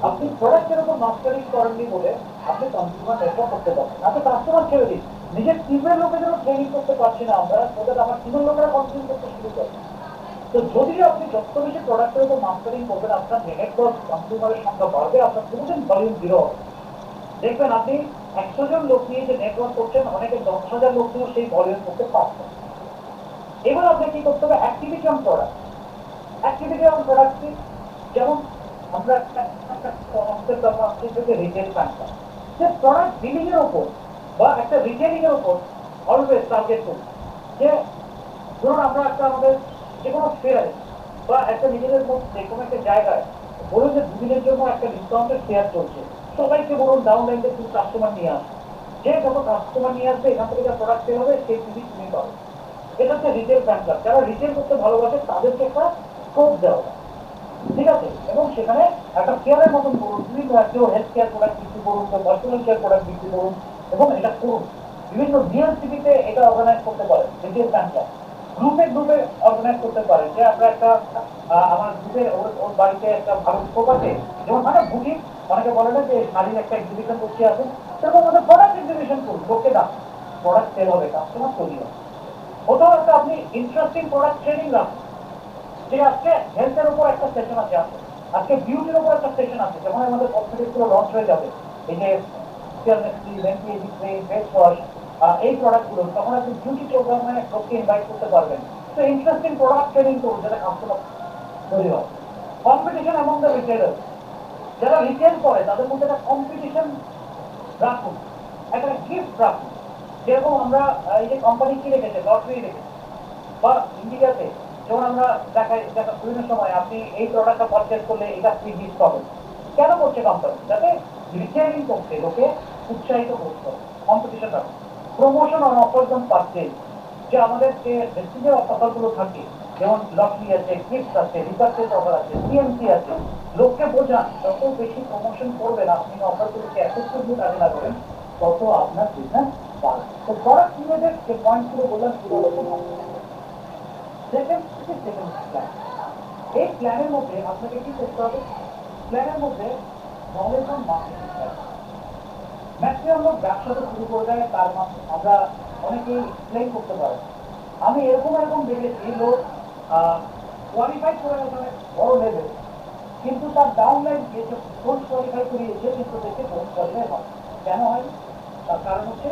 আপনি প্রোডাক্টের উপর মাস্টারিং করেননি বলে আপনি কনজিউমার নেটওয়ার্ক করতে পারছেন। আপনি কাস্টমার ছেড়ে দিন, নিজের টিমের লোকেদেরও ট্রেনিং করতে পারছি না আমরা, ওদের আমার টিমের লোকেরা কনজিউম করতে শুরু করে। তো যদি আপনি যত বেশি প্রোডাক্টের উপর মাস্টারিং করবেন, আপনার নেটওয়ার্ক কনজিউমারের সংখ্যা বাড়বে, আপনার কোনোদিন ভলিউম 0 হবে। দেখবেন আপনি 100 জন লোক নিয়ে যে নেটওয়ার্ক করছেন, অনেকে 10,000 লোক নিয়েও সেই ভলিউম করতে পারছেন। এবার আপনাকে কি করতে হবে? Activity on product. Activity on product কি? যেমন আমরা রিটেল ব্যাংকার, যে প্রোডাক্ট বিলিং এর উপর বা একটা রিটেলিং এর উপর অলওয়েজ টার্গেট করি। যে ধরুন আমরা একটা আমাদের যে কোনো ফেয়ারে বা একটা নিজেদের মধ্যে কোনো একটা জায়গায় বলুন যে 2 দিনের জন্য একটা ডিসকাউন্টের ফেয়ার চলছে, সবাইকে বলুন ডাউন লাইনে কিছু কাস্টমার নিয়ে আসবে। যে যত কাস্টমার নিয়ে আসবে, এখান থেকে যা প্রোডাক্ট সেল হবে সেই জিনিস তুমি পাবে। এটা হচ্ছে রিটেল ব্যাংকার। যারা রিটেল করতে ভালোবাসে তাদেরকে একটা স্কোপ দেওয়া, ঠিক আছে? এবং সেখানে একটা কেয়ারের মতন করুন, বিভিন্ন কেউ হেলথ কেয়ার প্রোডাক্ট বিক্রি করুন, কেউ পার্সোনাল কেয়ার প্রোডাক্ট বিক্রি করুন, এবং এটা করুন। বিভিন্ন ডিএলসিপিতে এটা অর্গানাইজ করতে পারেন। রিটেল ব্যাংকার গ্রুপে গ্রুপে অর্গানাইজ করতে পারেন, যে আমরা একটা আমার গ্রুপের ওর বাড়িতে একটা ভালো স্কোপ আছে, যেমন মানে বুকিং, অনেকে বলে না যে শাড়ির একটা এক্সিবিশন করতে আসুন, সেরকম আমাদের প্রোডাক্ট এক্সিবিশন করুন, লোককে দাম, প্রোডাক্ট সেল হবে, কাস্টমার তৈরি হবে। কোথাও একটা আপনি ইন্টারেস্টিং প্রোডাক্ট ট্রেনিং রাখুন, যে আজকে হেলথের উপর একটা সেশন আছে, আজকে বিউটির উপর একটা সেশন আছে, যেমন আমাদের কসমেটিক্স গুলো লঞ্চ হয়ে যাবে, এই যে ফেস ওয়াশ, এই প্রোডাক্টগুলো, তখন আপনি বিউটি প্রোগ্রামে লোককে ইনভাইট করতে পারবেন। তো ইন্টারেস্টিং প্রোডাক্ট ট্রেনিং করুন যাতে কাস্টমার তৈরি হয়। কম্পিটিশন অ্যামং দ্য রিটেলার, যারা রিটেল করে তাদের মধ্যে একটা কম্পিটিশন রাখুন, একটা গিফট রাখুন। যেরকম আমরা এই যে কোম্পানি কি রেখেছে, লটারি রেখেছে, বা ইন্ডিয়াতে যেমন আমরা দেখাই দেখা বিভিন্ন সময় আপনি এই প্রোডাক্টটা পারচেজ করলে এটা ফ্রি গিফট পাবেন। কেন করছে কোম্পানি? যাতে রিটেলিং করতে লোকে উৎসাহিত করতে হবে। কম্পিটিশন রাখুন। প্রমোশন অন অফারস অন পারচেজ, যে আমাদের যে রেস্টিজের অফারগুলো থাকে, যেমন লটারি আছে, গিফট আছে, রিপারচেজ অফার আছে, সিএমসি আছে, লোককে বোঝান যত বেশি প্রমোশন করবেন আপনি অফারগুলোকে এফেক্টিভলি কাজে লাগাবেন, তত আপনার বিজনেস বাড়বে। তো প্রোডাক্ট রিলেটেড যে পয়েন্টগুলো বললাম সেগুলো সেকেন্ড প্ল্যান। এই প্ল্যানের মধ্যে আপনাকে কি করতে হবে? প্ল্যানের মধ্যে knowledge on marketing plan. Maximum লোক ব্যবসা তো শুরু করে দেয়, তার আমরা অনেকেই এক্সপ্লেন করতে পারি। আমি এরকম দেখেছি লোক কোয়ালিফাই করে গেছে বড় লেভেল, কিন্তু তার ডাউনলাইন গিয়েছে পোস্ট কোয়ালিফাই করিয়েছে, কিন্তু দেখে পোস্ট কোয়ালিফাই হয়। কেন হয়? তার কারণ হচ্ছে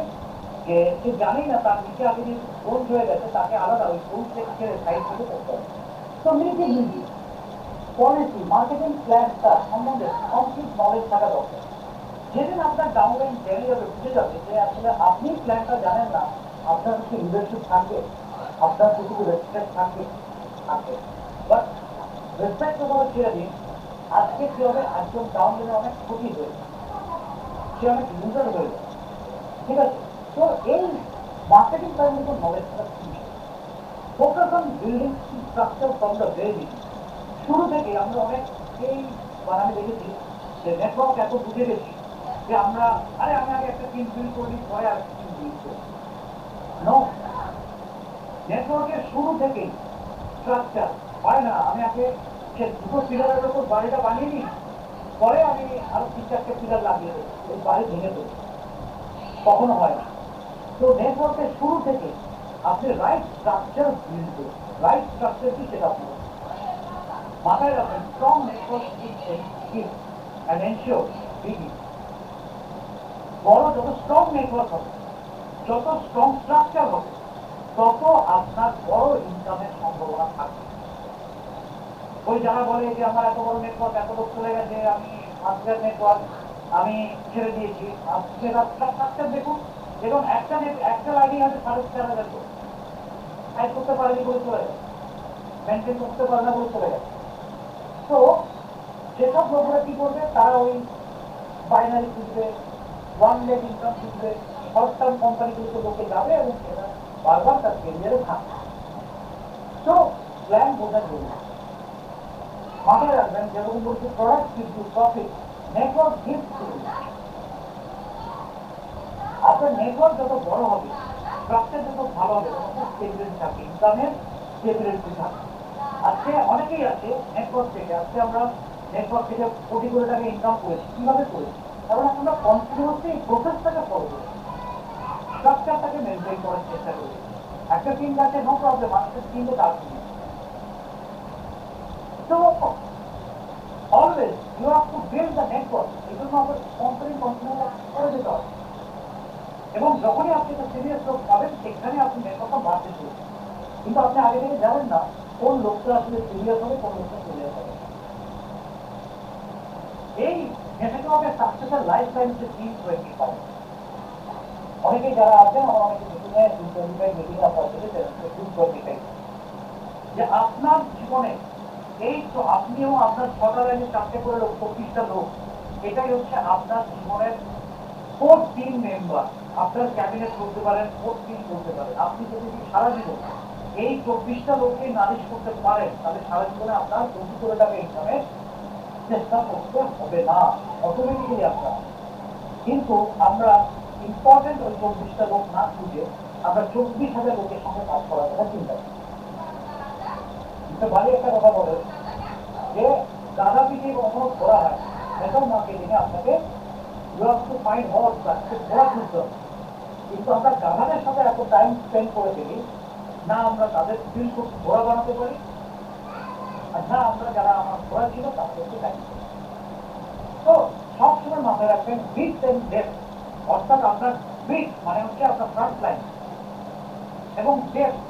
যে সে জানি না তার নিচে আগে যে কোর্স হয়ে গেছে তাকে আলাদা ওই কোর্স থেকে সাইড থেকে করতে হবে। তো মিটিং পলিসি মার্কেটিং প্ল্যানটা সম্বন্ধে কমপ্লিট নলেজ থাকা দরকার। যেদিন আপনার ডাউনলাইন ডেলি হবে বুঝে যাবে যে আসলে আপনি প্ল্যানটা জানেন না, আপনার কিছু লিডারশিপ থাকবে, আপনার কিছু রেসপেক্ট থাকবে থাকবে বাট রেসপেক্ট কথা ছেড়ে দিন। আজকে কি হবে, একজন ডাউনলাইনে অনেক ক্ষতি হয়েছে, সে অনেক লুজার হয়ে যায়, ঠিক আছে? তো এই মার্কেটিং প্ল্যানের উপর নলেজ থাকা খুবই focus on building structure from the very beginning. শুরু থেকে আমরা অনেকেই আমি দেখেছি যে নেটওয়ার্ক এত বুঝে গেছি যে আমরা আমি আগে একটা টিম বিল্ড করি, পরে আর একটা টিম বিল্ড করি। নো, নেটওয়ার্কের শুরু থেকেই স্ট্রাকচার হয় না। আমি আগে সে দুটো পিলারের উপর বাড়িটা বানিয়ে নিই, পরে আমি আরো 3-4টে পিলার লাগিয়ে দেবো, ওই বাড়ি ভেঙে দেবো, কখনো হয় না। তো নেটওয়ার্কের শুরু থেকে আপনি রাইট স্ট্রাকচার বিল্ড করুন। রাইট স্ট্রাকচার কি সেটা আপনি মাথায় রাখবেন। Strong network and ensure biggie, বড় যত স্ট্রং নেটওয়ার্ক হবে, যত স্ট্রং স্ট্রাকচার হবে, তত আপনার বড় ইনকামের সম্ভাবনা থাকবে। ওই যারা বলে যে আমার এত বড় নেটওয়ার্ক, এত লোক চলে গেছে, আমি আজকের নেটওয়ার্ক আমি ছেড়ে দিয়েছি, আজকের স্ট্রাকচার দেখুন। এবং একটা লাইনই আছে 4,500 লোক টাইপ করতে পারেনি বলে চলে গেছে, মেনটেন করতে পারে না বলে চলে গেছে। তো যেসব লোকেরা কি করবে, তারা ওই বাইনারি খুঁজবে, ওয়ান লেগ ইনকাম খুঁজবে, শর্ট টার্ম কোম্পানিগুলোতে লোকে যাবে এবং সেটা বারবার তার কেরিয়ারে থাকবে। তো প্ল্যান বোঝা জরুরি। মাথায় রাখবেন, যেরকম বলছে product gives you profit, network gives you. আপনার নেটওয়ার্ক যত বড় হবে, স্ট্রাকচার যত ভালো হবে, তত স্টেবিলিটি থাকে, ইনকামের স্টেবিলিটি থাকে। আজকে অনেকেই আছে নেটওয়ার্ক থেকে, আজকে আমরা নেটওয়ার্ক থেকে কোটি কোটি টাকা ইনকাম করেছি। কিভাবে করেছি? কারণ আমরা কন্টিনিউসলি এই প্রসেসটাকে ফলো করেছি, স্ট্রাকচারটাকে মেনটেন করার চেষ্টা করেছি। একটা টিম আছে, নো প্রবলেম, আমাদের টিমে কাজ নেই। তো always you have to build the network. এই জন্য আমাদের কোম্পানি কন্টিনিউ করে যেতে হবে। এবং যখনই আপনি একটা সিরিয়াস লোক পাবেন, সেখানে আপনি নেটওয়ার্কটা বাড়তে শুরু। কিন্তু আপনি আগে থেকে জানেন না কোন লোকটা আসলে সিরিয়াস হবে, কোন লোকটা সিরিয়াস হবে। এই যেটাকে হবে সাকসেসের লাইফ টাইম হচ্ছে 3-25। অনেকেই যারা আছেন, আমার অনেকে মিটিংয়ে 3-25 মিটিং আপনার সাথে 3-25, যে আপনার জীবনে এই তো আপনিও আপনার 6টা লাইনে 4টে করে লোক, 25টা লোক, এটাই হচ্ছে আপনার জীবনের 4 টিম মেম্বার। আপনার ক্যাবিনেট করতে পারেন, 4 টিম করতে পারেন। আপনি যদি সারা জীবন এই 24টা লোককে নালিশ করতে পারেন, তাহলে সারা জীবনে আপনার 20 কোটি টাকা ইনকামের চেষ্টা করতে হবে না, অটোমেটিক্যালি আপনার। কিন্তু আমরা ইম্পর্টেন্ট ওই 24টা লোক না খুঁজে আমরা 24,000 লোকের সঙ্গে কাজ করার কথা চিন্তা করি। ভালো একটা কথা বলে যে দাদা পিঠে কখনো ঘোরা হয়, নেটওয়ার্ক মার্কেটিং এ আপনাকে ঘোরা খুঁজতে হবে। কিন্তু আমরা গাধাদের সাথে এত টাইম স্পেন্ড করে ফেলি না আমরা তাদের ফিল করতে ঘোড়া বানাতে পারি, আর না আমরা যারা আমার ঘোড়া ছিল তাদেরকে দায়িত্ব। তো সবসময় মাথায় রাখবেন বিট এন্ড ডেপথ, অর্থাৎ আপনার বিট মানে হচ্ছে আপনার ফ্রন্ট লাইন, এবং ডেপথ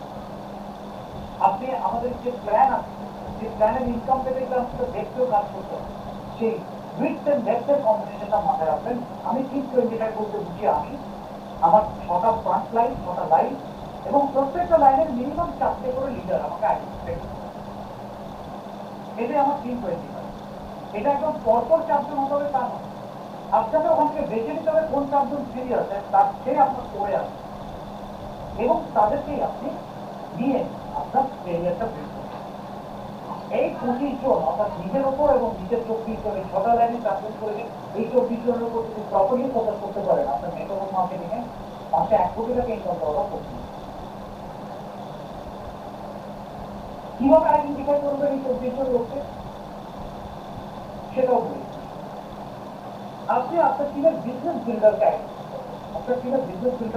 আপনি আমাদের যে প্ল্যান আছে, যে প্ল্যানের ইনকাম পেতে গেলে আপনাকে ডেপথেও কাজ করতে হবে, সেই বিট এন্ড ডেপথের কম্বিনেশনটা মাথায় রাখবেন। আমি 325 বলতে বুঝি আমি আমার 6টা ফ্রন্ট লাইন, 6টা লাইন, এবং প্রত্যেকটা লাইনের মিনিমাম 4টে করে লিডার আমাকে আইডেন্টিফাই করতে হবে। এটাই আমার 325। এটা একদম পরপর 4জন হতে হবে তা নয়, আপনাকে ওখান থেকে বেছে নিতে হবে কোন 4জন সিরিয়াস তার সেই আপনার করে আসবে, এবং তাদেরকেই আপনি নিয়ে আপনার ক্যারিয়ারটা বিল্ড করবেন। এই 25 জন অর্থাৎ নিজের ওপর এবং নিজের 24 জন, এই 6টা লাইনে 4জন করে এই 24 জনের উপর যদি প্রপারলি ফোকাস করতে পারেন আপনার নেটওয়ার্ক মার্কেটিং এ, মাসে 1 কোটি টাকা ইনকাম করা করতে। কিভাবে আইডেন্টিফাই করবেন এই 24 জন লোককে সেটাও বলি। আপনি আপনার টিমের বিজনেস বিল্ডারকে আপনার টিমের বিজনেস বিল্ডার